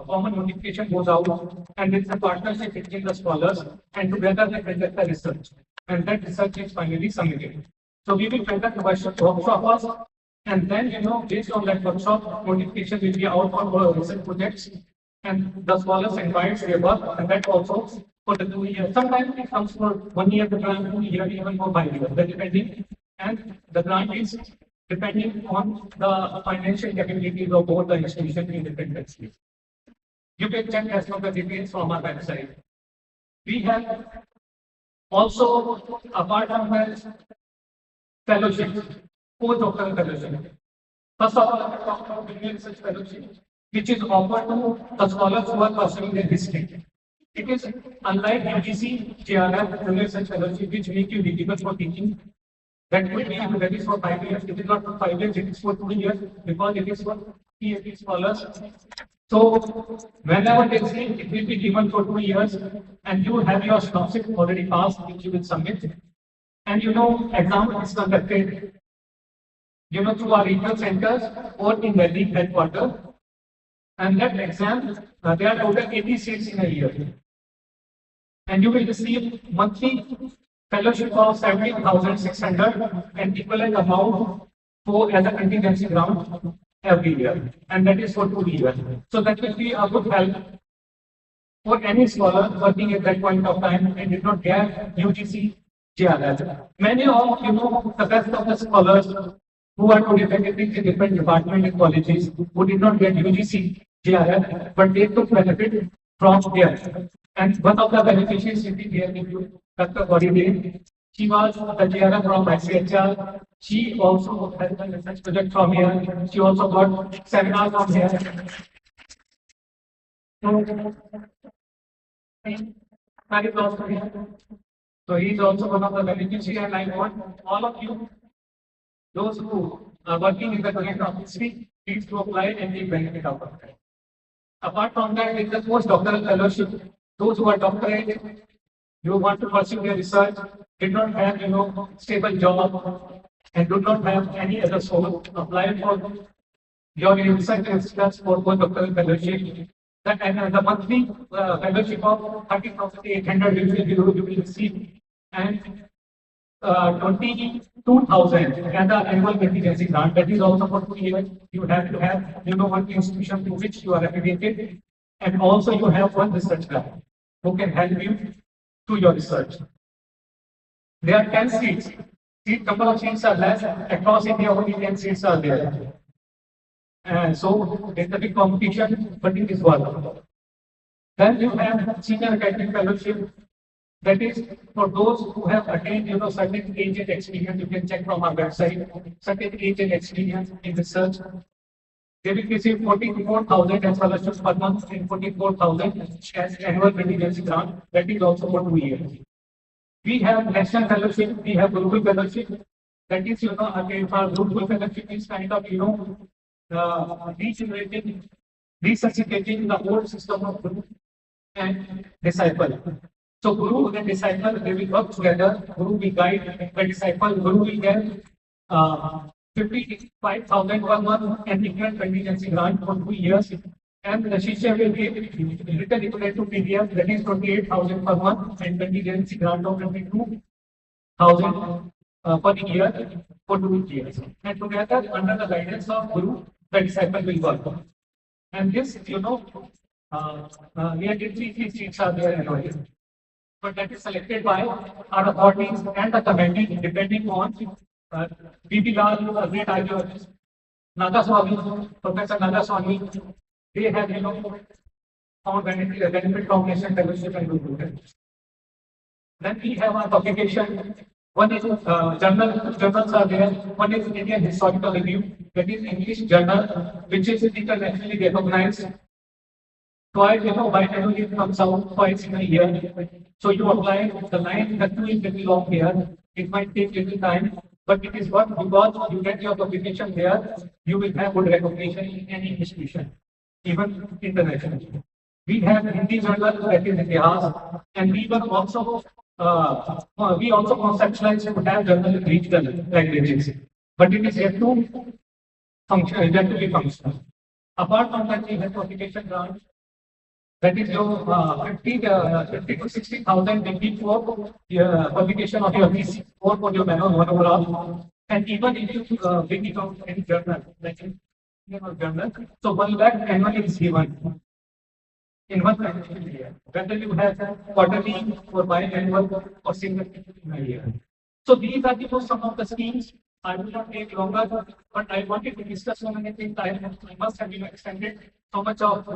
common notification goes out, and it's a partnership between the scholars, and together they conduct the research, and that research is finally submitted. So we will conduct workshops, and then based on that workshop, notification will be out for research projects, and the scholars advise their work, and that also for the 2 years. Sometimes it comes for 1 year, the grant, 2 years, even for 5 years, that depending. And the grant is depending on the financial capabilities of both the institution in different countries. You can check as per the details from our website. We have also, apart from that, fellowship, postdoctoral fellowship. First of all, I will talk about Gleaned research fellowship, which is offered to the scholars who are pursuing their district. It is unlike UGC, JRF, research fellowship, which make you eligible for teaching. That will be that is for 5 years. It is not for 5 years, it is for 2 years because it is for PhD scholars. So whenever they say it will be given for 2 years and you have your scholarship already passed, which you will submit. And exam is conducted, through our regional centers or in Delhi headquarters. And that exam, there are total 80 seats in a year. And you will receive monthly fellowship of 17,600 and equivalent amount for as a contingency grant every year, and that is for 2 years. So that will be a good help for any scholar working at that point of time and did not get UGC JRF. Many of the best of the scholars who are today faculty in different departments and colleges who did not get UGC JRF, but they took benefit from there. And one of the beneficiaries sitting here with you, Dr. Gleaned, she was the JRF from ICHR. She also has a research project from here. She also got seminars from here. So he is also one of the beneficiaries, and I want all of you, those who are working in the domain of history, please to apply and take benefit out of it. Apart from that, in the postdoctoral fellowship, those who are doctorate, you want to pursue their research, did not have stable job and do not have any other source, apply for your research assistance for postdoctoral fellowship. And the monthly fellowship of 30,800 you will receive, and 22,000 and the annual contingency grant. That is also for 2 years. You have to have one institution to which you are affiliated, and also you have one research grant who can help you to your research. There are 10 seats. Number of seats are less. Across India, only 10 seats are there. And so there's a big competition, but it is worth. Then you have senior academic fellowship. That is for those who have attained certain age and experience. You can check from our website, certain age and experience in research. They will receive 44,000 as scholarships per month and 44,000 as annual contingency grant. That is also for 2 years. We have national fellowship, we have global fellowship. That is, again, our global fellowship is kind of, regenerating, resuscitating the old system of guru and disciple. So guru and disciple, they will work together. Guru will guide the disciple. Guru will get 55,000 per month and equal contingency grant for 2 years. And the Shishya will be written equivalent to PDF, that is 28,000 per month and contingency grant of 22,000 per year for 2 years. And together, under the guidance of Guru, the disciple will work. And this, nearly 3 seats are there annually. But that is selected by our authorities and the committee, depending on B.B. Lal, a great archaeologist, Nagaswamy, Professor Nagaswamy. They have, found benefit from national fellowship and good. Then we have our publication. One is journals are there. One is Indian Historical Review, that is English journal, which is internationally recognized. biannually it comes out twice in a year. So you apply the line, the two is very long here. It might take little time, but it is what because you get your publication there, you will have good recognition in any institution, even internationally. We have Hindi journal that is Itihas, and we also conceptualize to have journal in regional languages, but it is yet to function, yet to be functional. Apart from that, we have publication grants that is your 50 to 60,000 maybe for publication of your thesis or for your manual one overall. And even if you bring it out in journal, like in journal, so 1 lakh annually is given in one financial year. Whether you have quarterly or biannual or single in a year. So these are some of the schemes. I will not take longer, but I wanted to discuss so many things. I must have extended so much of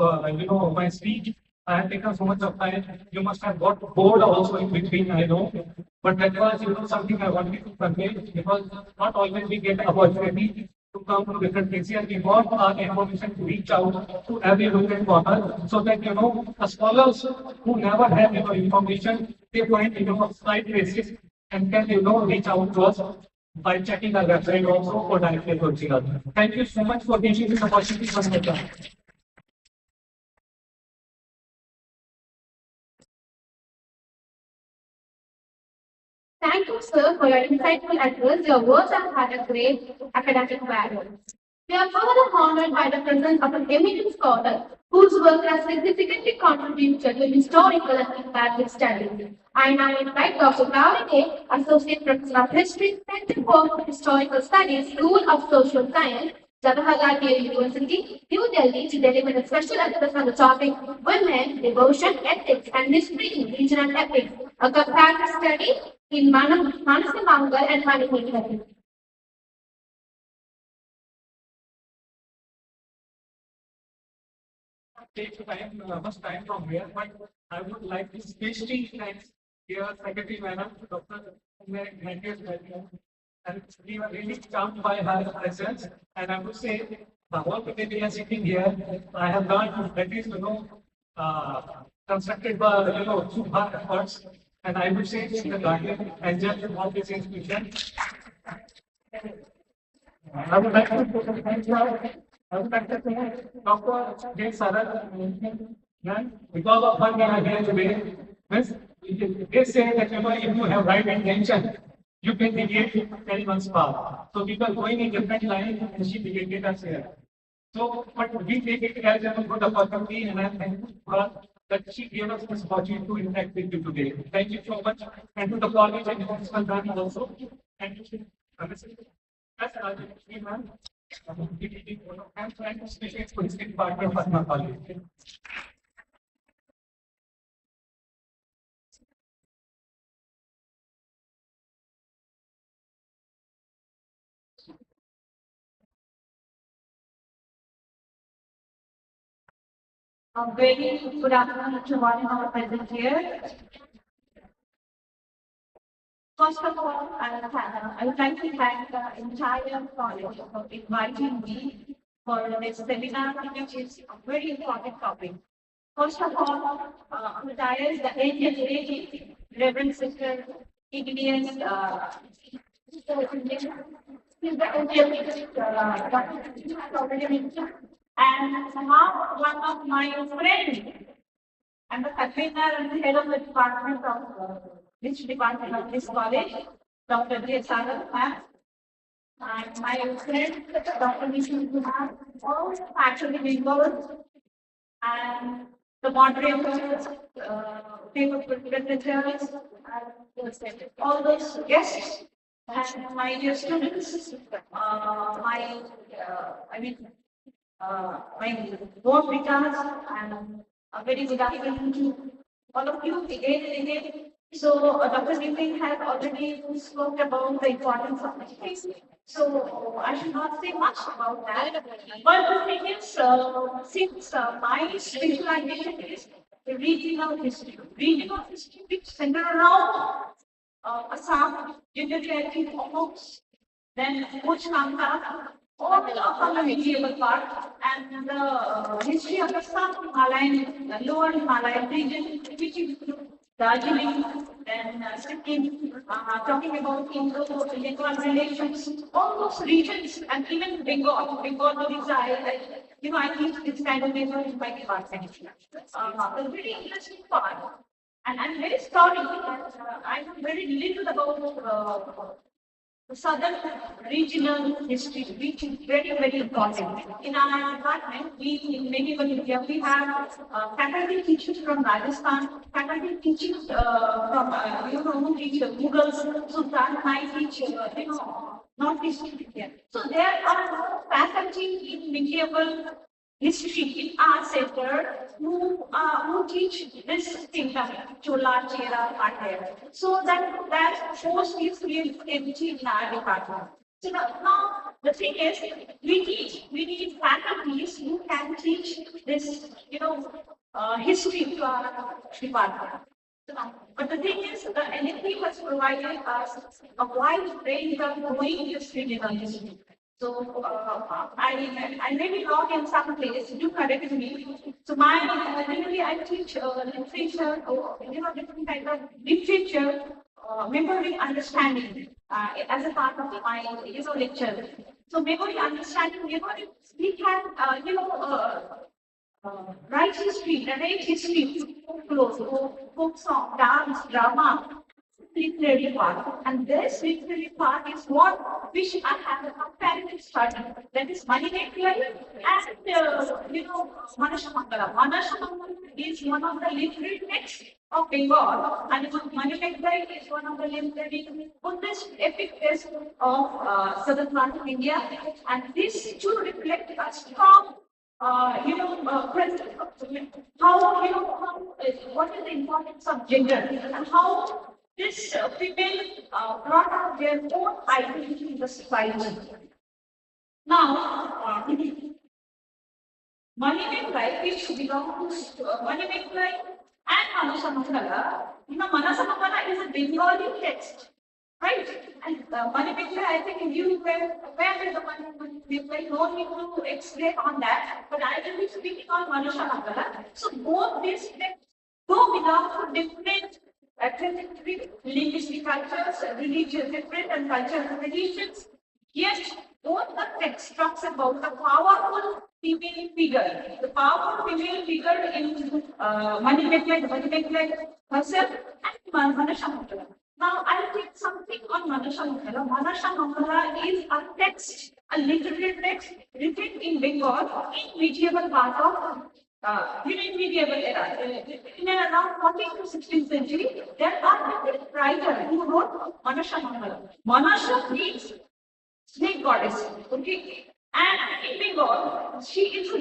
my speech. I have taken so much of time. You must have got bored also in between, I know. But that was something I wanted to convey because not always we get opportunity to come to different places. We want our information to reach out to every nook and corner so that the scholars who never have information, they find slight basis and can reach out to us by checking our website also or directly approaching us. Thank you so much for giving me this opportunity for my time. Thank you, sir, for your insightful address. Your words have had a great academic value. We are further honored by the presence of an eminent scholar whose work has significantly contributed to historical and comparative studies. I now invite Dr. Gleaned, Associate Professor of History, Center for Historical Studies, School of Social Science, Jawaharlal Nehru University, New Delhi, to deliver a special address on the topic Women, Devotion, Ethics, and History in Regional Epics, a comparative study in Manasimangal and Manipuri. Take much time from here, but I would like to especially thank your Secretary Madam, Dr. And we were really charmed by her presence. And I would say, the whole today we are sitting here, I have learned that is, constructed by, through her efforts. And I would say, she's the guardian angel of this institution. I would like to thank her. I would like to thank Dr. J. Sarah. Because of her, we are here today. They say that if you have right intention, you can deviate anyone's path. So people going in different lines, and she deviated us here. So, but we take it as a good opportunity, and I'm thankful for her that she gave us this opportunity to interact with you today. Thank you so much, and to the college and principal ma'am also. And that's Rajashri ma'am. I'm trying to special for his partner of Patna College. A very good afternoon to one of our present here. First of all, I would like to thank the entire college for inviting me for this seminar, which is a very important topic. First of all, on the dais, the angel lady, Reverend Sister Igneous, and somehow one of my friends and the convener and the head of the department of which department of this college, Dr. J. Sagar ma'am, and my friend, Dr. Nishu Kumar, all faculty members, and the moderators, people representatives, all those guests, and my dear students, my board members, and a very good afternoon to all of you again and again. So, Dr. Nitin has already spoke about the importance of education. So, I should not say much about that. But the thing is, since my specialization is regional history, which center around Assam, generally I think almost, then Kutch Kanta, all from the medieval part and the history of the sub-Himalayan, lower Himalayan region, which include Darjeeling and Sikkim, talking about Indo-Bengal relations, all those regions, and even Bengal. Bengal is I teach this kind of paper in my department. The very interesting part, and I'm very sorry that I know very little about the southern regional history, which is very, very important. In our department, in medieval India, we have faculty teachers from Rajasthan, faculty teachers from, who teach Mughals, Sultan, I teach, Northeast India. So there are no faculty in medieval history in our center who teach this thing, Chola, Chera, Pandya. So that force is really empty in our department. So now the thing is, we need faculties who can teach this, history to our department. But the thing is, the NFP has provided us a wide range of knowing history in history. So I may be wrong in some place. Do correct me. So generally I teach literature or different kind of literature, memory understanding as a part of my lecture. So memory understanding, we can write history, narrate history, folk song, dance, drama, literary part. And this literary part is what which I have a comparative study. That is Manimekalai and Manashamangala. Manashamangala is one of the literary texts of Bengal, and Manimekalai is one of the literary Buddhist epic texts of southern part of India. And these two reflect a strong how what is the importance of gender and how this female brought out their own identity in the society. Now, Manimekalai, which belongs to Manimekalai and Manasamangala, Manasamangala is a Bengali text. Right? And Manimekalai, I think you were aware of the Manimekalai, no need to explain on that, but I will be speaking on Manashamangala. So both these texts do belong to different trajectory, linguistic cultures, religious, different and cultural traditions. Yet both the text talks about the powerful female figure. The powerful female figure in Manimekalai herself and Manashamangala. Now, I'll take something on Manashamangala. Manashamangala is a text, a literary text written in Bengal in medieval part of medieval era. In around 14th to 16th century, there are different writers who wrote Manashamangala. Manasha means snake goddess. Okay, and in Bengal, she is a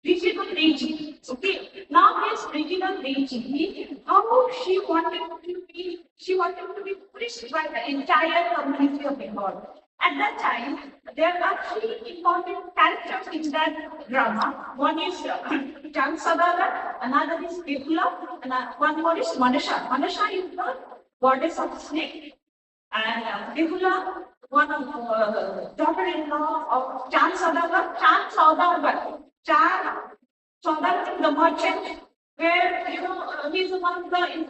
regional deity. Okay, now this regional deity, how she wanted to be pushed by the entire community of Bengal. At that time, there are three important characters in that drama. One is Chansadaga, another is Bipula, and one more is Manasha. Manasha is the goddess of snake, and Bipula, one of daughter-in-law of Chansadaga, Saudagar, the merchant, where he's one of the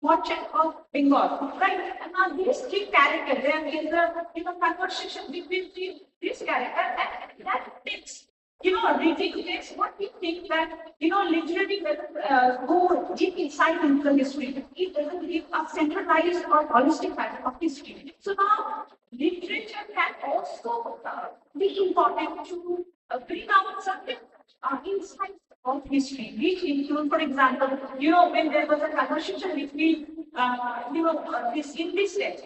merchant of Bengal, right? And now these three characters, there is a conversation between this character, and that takes reading takes what we think that literally doesn't go deep inside into the history. It doesn't give a centralized or holistic pattern of history. So now literature can also be important to bring out certain insights of history, which include, for example, when there was a conversation between, this text.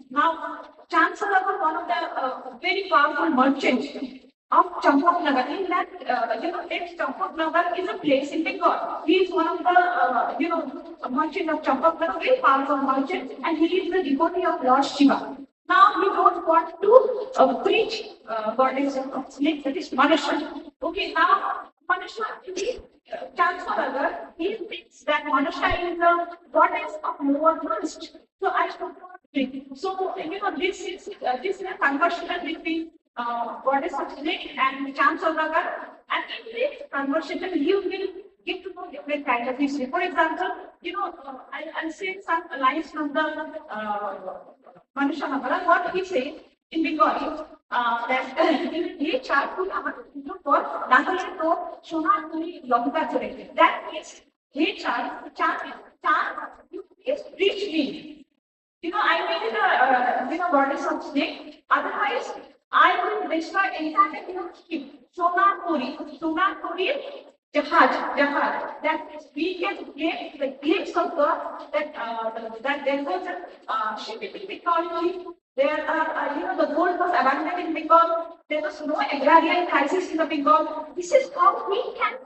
Now, Chancellor was one of the very powerful merchants of Champaknagar. In that, text, Champaknagar is a place in Bengal. He is one of the, merchant of Champaknagar, very powerful merchant, and he is the devotee of Lord Shiva. Now, we don't want to preach goddess of snake, that is Manasha. Okay, now Manasha is Chancellor. He thinks that Manasha is the goddess of lower caste. So I should not drink. So this is a conversion between goddess of snake and chance of the god. And in this conversation, you will get to know different kind of history. For example, I'll say some lines from the Manusha Nagara. What he says in Bengali that in HR could for Nagara to Shona Kuri Longa Jure. That means HR, Chan, you is rich me. I made a goddess of snake. Otherwise, I will destroy entire ship. Sona Puri, Jahaj. That is, we can get the glimpse of that there was a ship in mythology. There are, the gold was abundant in Bengal. There was no agrarian crisis in the Bengal. This is how we can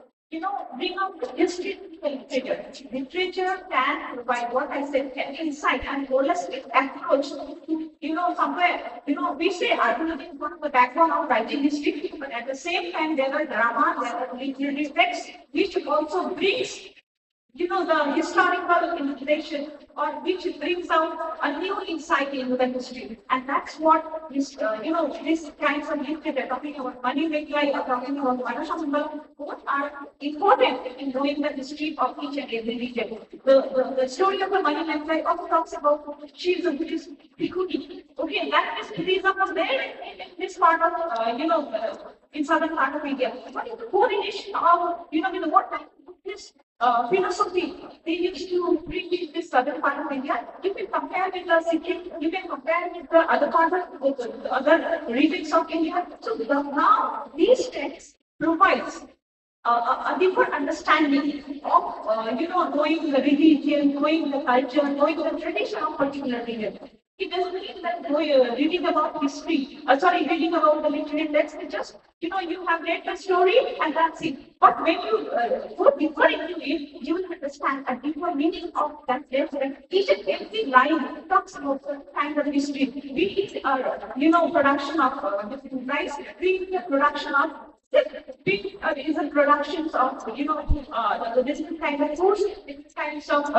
bring out the history to the literature. Literature can provide what I said, an insight and holistic approach to, somewhere, we say archaeology is one of the backbone of writing history, but at the same time, there are drama, there are literary texts, which also brings the historical integration or which brings out a new insight into the history. And that's what this, these kinds of literature, talking about money making or talking about Manashamala, both are important in knowing the history of each and every region. The story of the money making also talks about she's a Buddhist bhikkhuni. Okay, that is Buddhism was there in this part of, in southern part of India. What is the correlation of, with what kind of Buddhist philosophy they used to preach in this southern part of India? You can compare with the Sikkim, you can compare with the other part of the other regions of India. So now these texts provides a deeper understanding of knowing the religion, knowing the culture, knowing the tradition of particular region. It doesn't mean that reading about history, reading about the literary text, it's just, you have read the story and that's it. But when you go deeper into it, you will understand a deeper meaning of that text. And each and every line talks about some kind of history. Be it, production of different rice, be it the production of big is a productions of the different kind of foods, different kinds of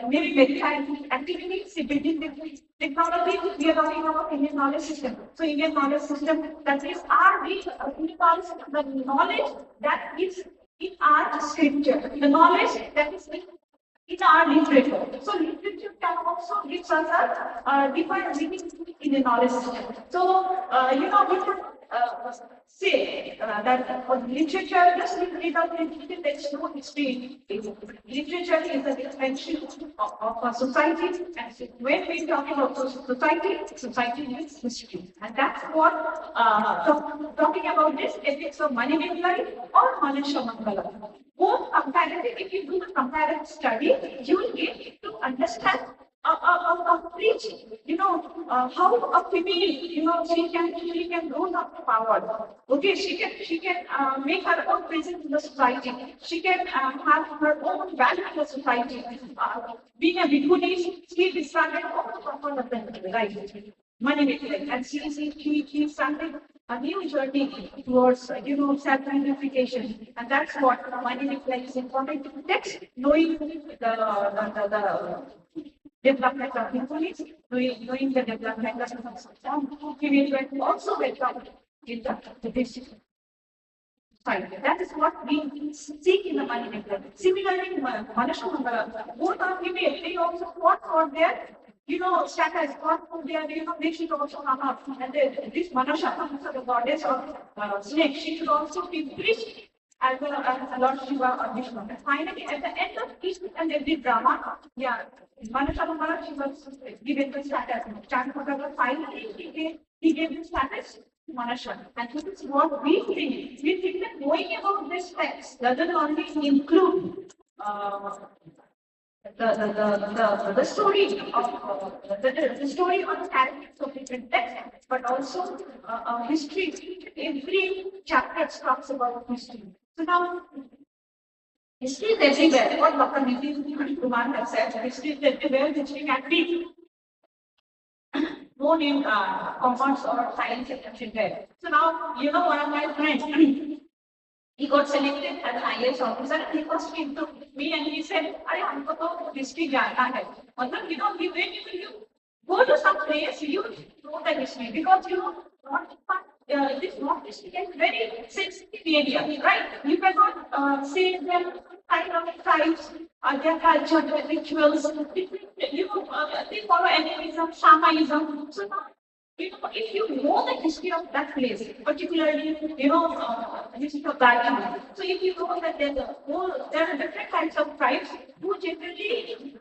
maybe many kinds of activities, building different technology. We are talking about Indian knowledge system. So Indian knowledge system, that is our Indian knowledge system, the knowledge that is in our scripture, the knowledge that is in our literature. So literature can also give us a deeper meaning in the knowledge system. So we can say that for literature, just read out literature, there is no history. Literature is a reflection of a society, and when we talk about society means history. And that's what talking about this ethics of money making or Manashamangala. Both comparative, if you do the comparative study, you will get to understand a preaching, how a female, she can rule up power. Okay, she can make her own presence in the society. She can have her own value in the society. Being a bhikkhuni, she started all of them, right? Money making, and she started a new journey towards self-identification, and that's what money making is important to text, knowing the development of bhikkhunis, knowing the development of some will also welcome in the district. That is what we seek in the money making. Similarly, Manashamangala, both are female, they also fought for their status, fought for their, they should also come up. And this Manashamangala, the goddess of snake, she should also be preached as well as Lord Shiva or Vishnu. And finally, at the end of each and every drama, Manashamangala, she was given the status. Chandra finally, he gave the status to Manasha. And this is what we think. We think that knowing about this text doesn't only include the story of the story on the characters of different texts, but also history. Every chapter talks about history. So now, history is everywhere. What Dr. Nitin Kumar has said, history is everywhere. History can be known in commerce or science everywhere. So now, one of my friends, he got selected as an IAS officer, and he was to me and he said, "Arey, हमको तो history जानना है." मतलब, when you go to some place, you know the history. history because this Northeast is very sensitive area, right? You cannot say them kind of tribes, their culture, their rituals, they follow animism, shamanism. So now, if you know the history of that place, particularly, history of Darjeeling. So if you know that there are different kinds of tribes who generally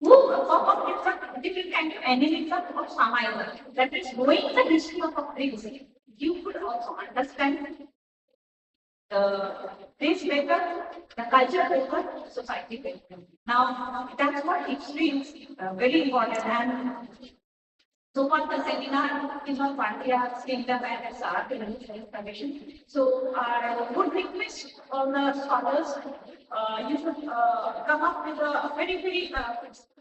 of different kind of animism or shamanism. That is, knowing the history of a place, you could also understand the place better, the culture better, society better. Now, that's what history is very important. And so for the seminar is on Pandya, Kingdom and Archaeological Commission. So I would request all the scholars, you should come up with a very,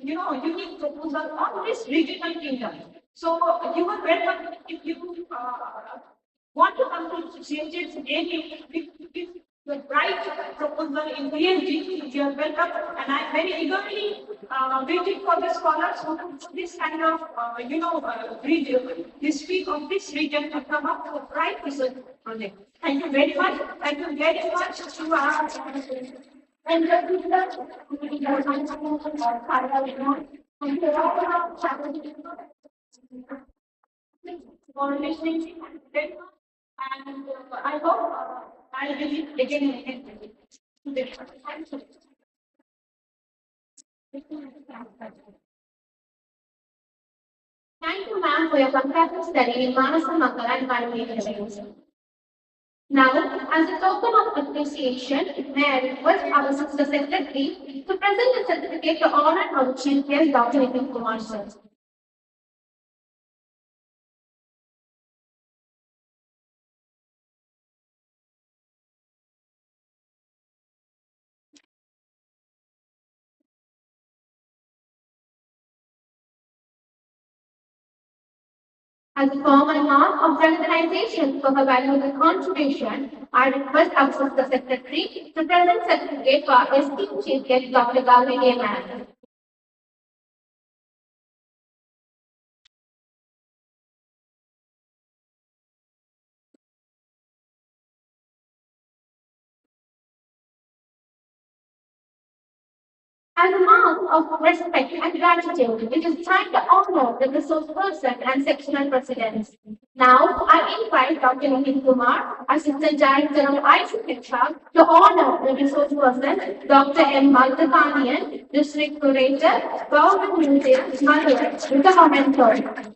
unique proposal on this regional kingdom. So you are welcome if you want to come to CHS again with the right proposal in PhD, you are welcome. And I'm very eagerly waiting for the scholars who do this kind of, region, history of this region to come up with right research project. Thank you very much. Thank you very much to our and for listening very much. And I hope I'll visit again and again. Thank you. Thank you, ma'am, for your compassionate study in Manasa Makala and Biomedical. Now, as a token of appreciation, may I request our Sister Secretary to present the certificate to honor our Chief Guest, Dr. Nitin Kumar sir. As a formal mark of recognition for her valuable contribution, I request our Sister Secretary to present certificate for our esteemed Chief Guest, Dr. Gleaned ma'am. As a mark of respect and gratitude, it is time to honor the resource person and sectional presidents. Now, I invite Dr. Nitin Kumar, Assistant Director of ICHR, to honor the resource person, Dr. M. Maltatanian, District Curator, Government Museum, Madurai, with a memento.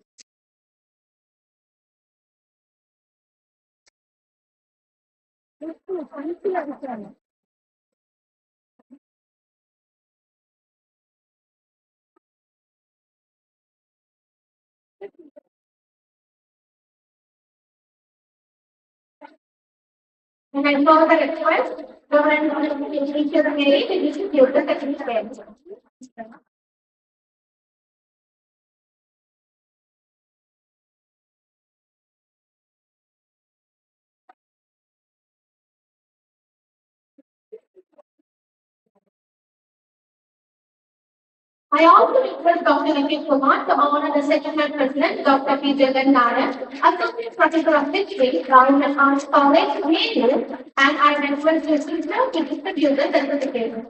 And I further request Government Teacher Mary to distribute the certificate. I also request Dr. Nitin Kumar to honor the sectional president, Dr. P. Jagannath, Associate Professor of History, Government Arts College, Gleaned, and I request the speaker to distribute the certificate.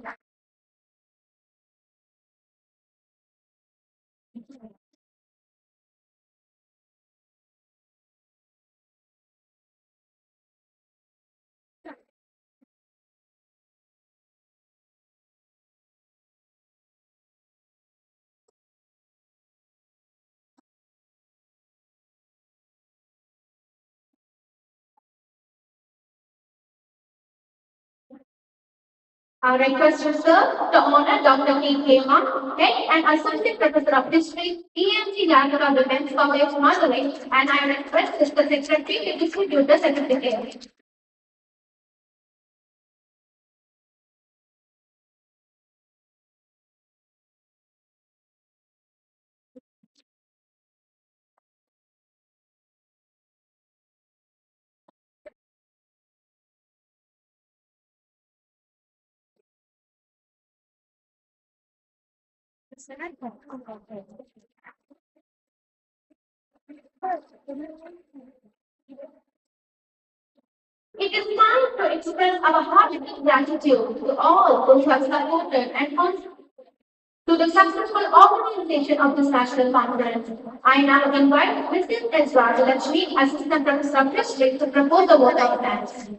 I request you, sir, to honor Dr. P. Kema, Head and Associate Professor of History, EMG Jagara Defense College, Madurai, and I request the Secretary to distribute the certificate. It is time to express our heartfelt gratitude to all those who have supported and contributed to the successful organization of this national conference. I now invite Mrs. S. Rajalakshmi, Assistant Professor of History, to propose the vote of thanks.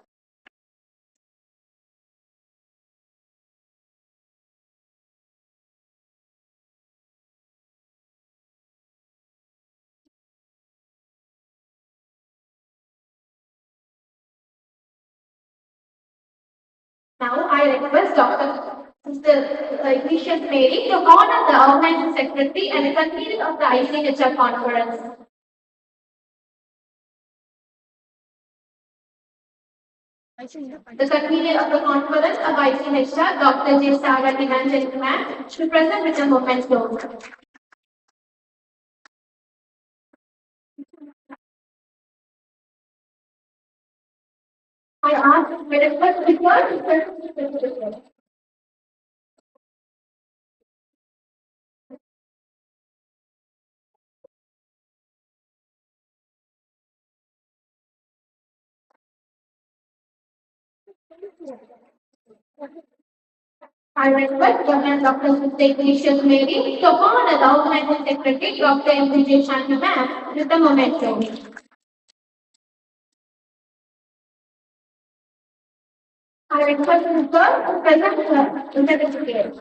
Now I request Dr. Sister Ignatius Mary to honor the organizing secretary and the convener of the ICHR conference. The convener of the conference of ICHR, Dr. J. Sagar Gleaned, to present with the moment's note. I ask my request to I request Governor Dr. Sister Ignatius Mary to honor the organizing secretary, Dr. Implications-ICHR, with the memento. I request the sir to present the certificate.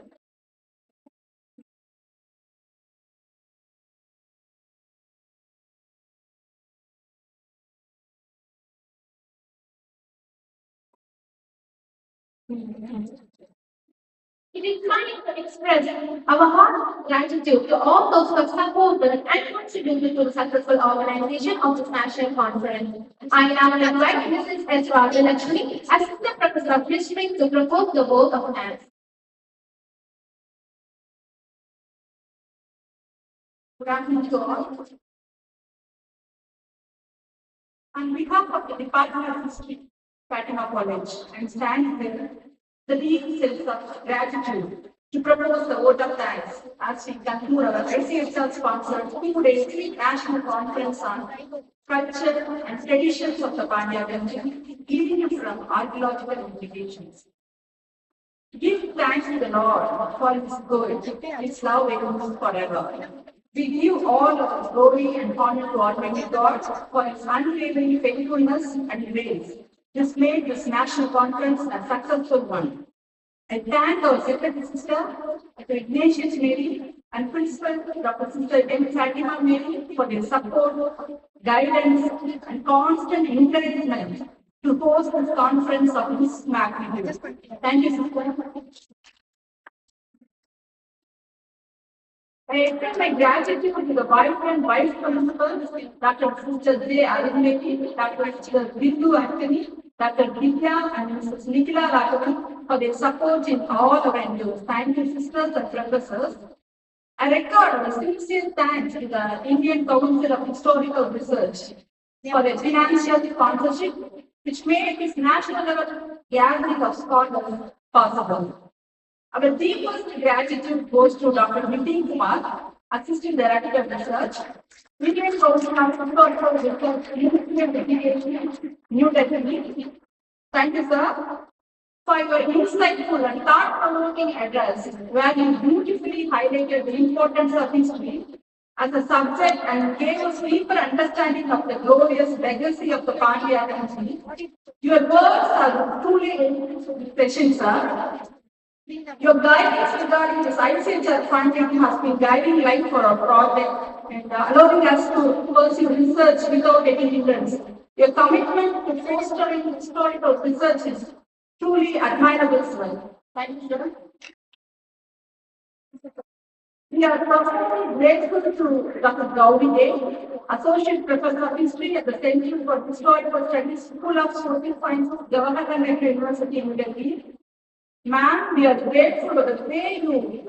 It is time to express our heartfelt gratitude to all those who have supported and contributed to the successful organization of this national conference. I now invite Mrs. S. Rajalakshmi, Assistant Professor of History, to propose the vote of thanks. Good afternoon to all. On behalf of the Department of History, Fatima College, I stand here the deep sense of gratitude to propose the vote of thanks as we conclude our ICHR sponsored 2-day national conference on culture and traditions of the Pandya region, leading from archaeological implications. Give thanks to the Lord for His good, His love endures forever. We give all of the glory and honor to Almighty God for His unwavering faithfulness and grace. This made this national conference a successful one. I thank our Secretary Sister, Dr. Ignatius Mary, and Principal Dr. Sister M. Fatima Mary for their support, guidance, and constant encouragement to host this conference of this magnitude. Thank you, Sister. I extend my gratitude to the Vice Principals, Dr. Sister J. Arunmeti, Dr. Sister Bindu Anthony, Dr. Vidya, and Mrs. Nikila Raghavan for their support in all our endeavors. Thank you, sisters and professors. I record our sincere thanks to the Indian Council of Historical Research for their financial sponsorship, which made this national level gathering of scholars possible. Our deepest gratitude goes to Dr. Nitin Kumar, Assistant Director of Research, Indian Council of Historical Research, University of Education, New Delhi. Thank you, sir, for your insightful and thought-provoking address, where you beautifully highlighted the importance of history as a subject and gave us deeper understanding of the glorious legacy of the Pandya country. Your words are truly refreshing, sir. Your guidance regarding this ICHR funding has been guiding light for our project and allowing us to pursue research without any hindrance. Your commitment to fostering historical research is truly admirable, sir. Thank you, sir. We are profoundly grateful to Dr. Gauri Dey, Associate Professor of History at the Center for Historical Studies, School of Social Sciences, Jawaharlal Nehru University, New Delhi. Ma'am, we are grateful for the way you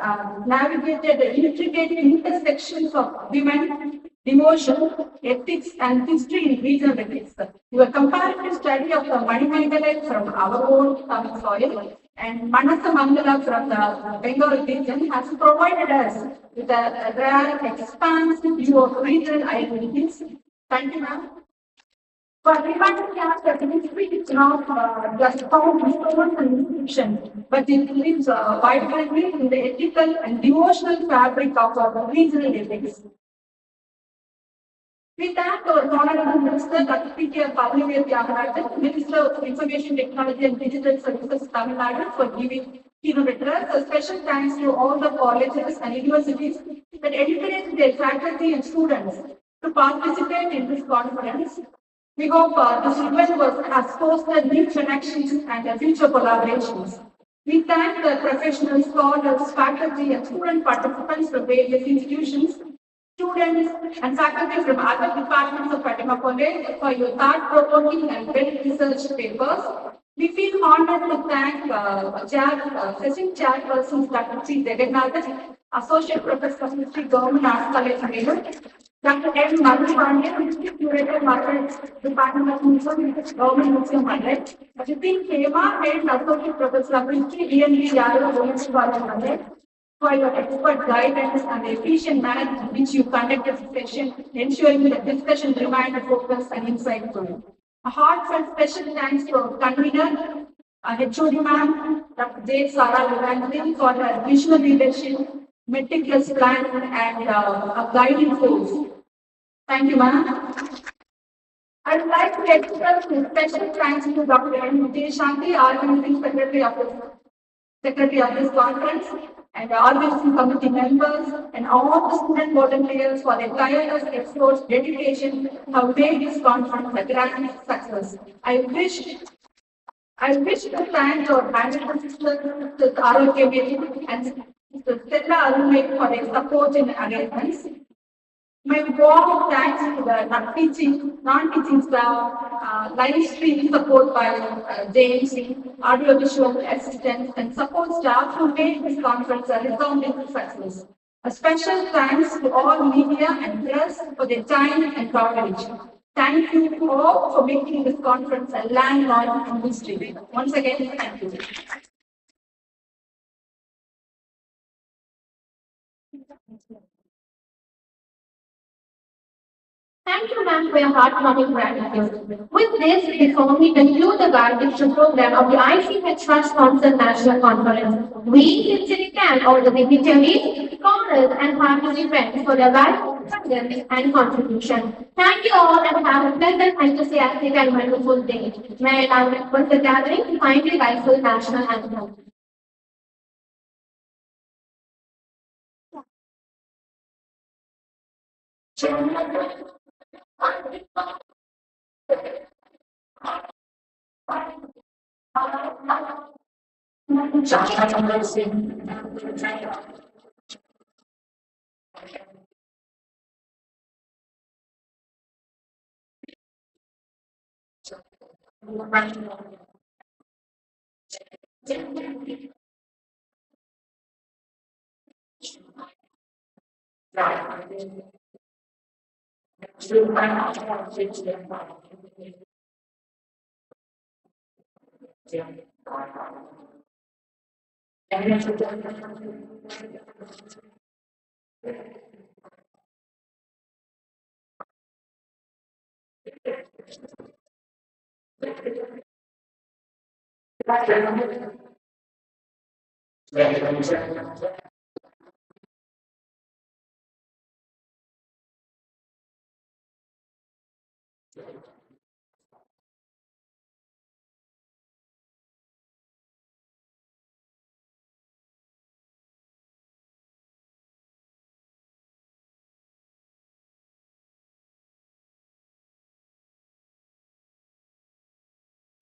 navigated the intricate intersections of women, devotion, ethics, and history in regional ethics. Your comparative study of the Manimangala from our own Tamil soil and Manasa Mangala from the Bengal region has provided us with a rare, expansive view of regional identities. Thank you, ma'am. But we might have that history is not just found in stones and inscriptions, but it lives vibrantly in the ethical and devotional fabric of our regional ethics. We thank our Honorable Minister Dr. P.K. Pandya, Minister of Information Technology and Digital Services, Tamil Nadu, for giving keynote address. A special thanks to all the colleges and universities that educate their faculty and students to participate in this conference. We hope this event has fostered new connections and future collaborations. We thank the professional scholars, faculty, and student participants from various institutions, students, and faculty from other departments of Fatima College for your thought-provoking and well-researched papers. We feel honored to thank session chairpersons Dr. C. Jagannathan, Associate Professor of History, Government Arts College, Nehru, Dr. M. Madhu Pandya, History Curator, Market Department of Museum, Government Museum, Mandal, Jitin Khema, Head Associate Professor of History, DNB Yadav, Government College, Mandal, for your expert guidance and the efficient manner in which you conducted the session, ensuring that the discussion remained focused and insightful. A heartfelt special thanks to our convener, HOD ma'am, Dr. J. Sarah Levantin, for her visionary leadership, meticulous plan, and a guiding force. Thank you, ma'am. I would like to express a special thanks to Dr. M. J. Shanti, Organizing Secretary of this conference, and the organizing committee members, and all the student volunteers for their tireless efforts, dedication, have made this conference a grand success. I wish to thank our management sister, Mr. Archaeological, and Mr. Stella Arunay for their support in arrangements. My warm thanks to the non-teaching staff, live stream support by JMC, audio-visual assistants, and support staff who made this conference a resounding success. A special thanks to all media and press for their time and coverage. Thank you all for making this conference a landmark in history. Once again, thank you. Thank you, ma'am, for your heartwarming gratitude. With this, we formally conclude the validation program of the ICHR sponsored national conference. We sincerely thank all the dignitaries, scholars, and participants for their valuable presence and contribution. Thank you all and have a pleasant, enthusiastic, and wonderful day. May I now request the gathering to kindly rise for the national anthem.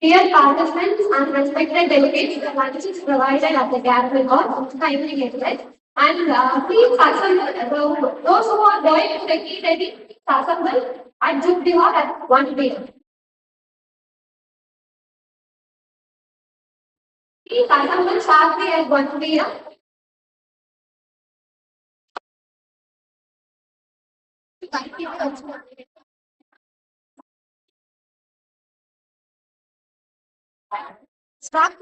Dear participants and respected delegates, the lunch is provided at the gathering hall. Kindly get it. And please assemble, those who are going to the key ready, please assemble at Jubilee Hall at 1 p.m. Please assemble sharply at 1 p.m. Start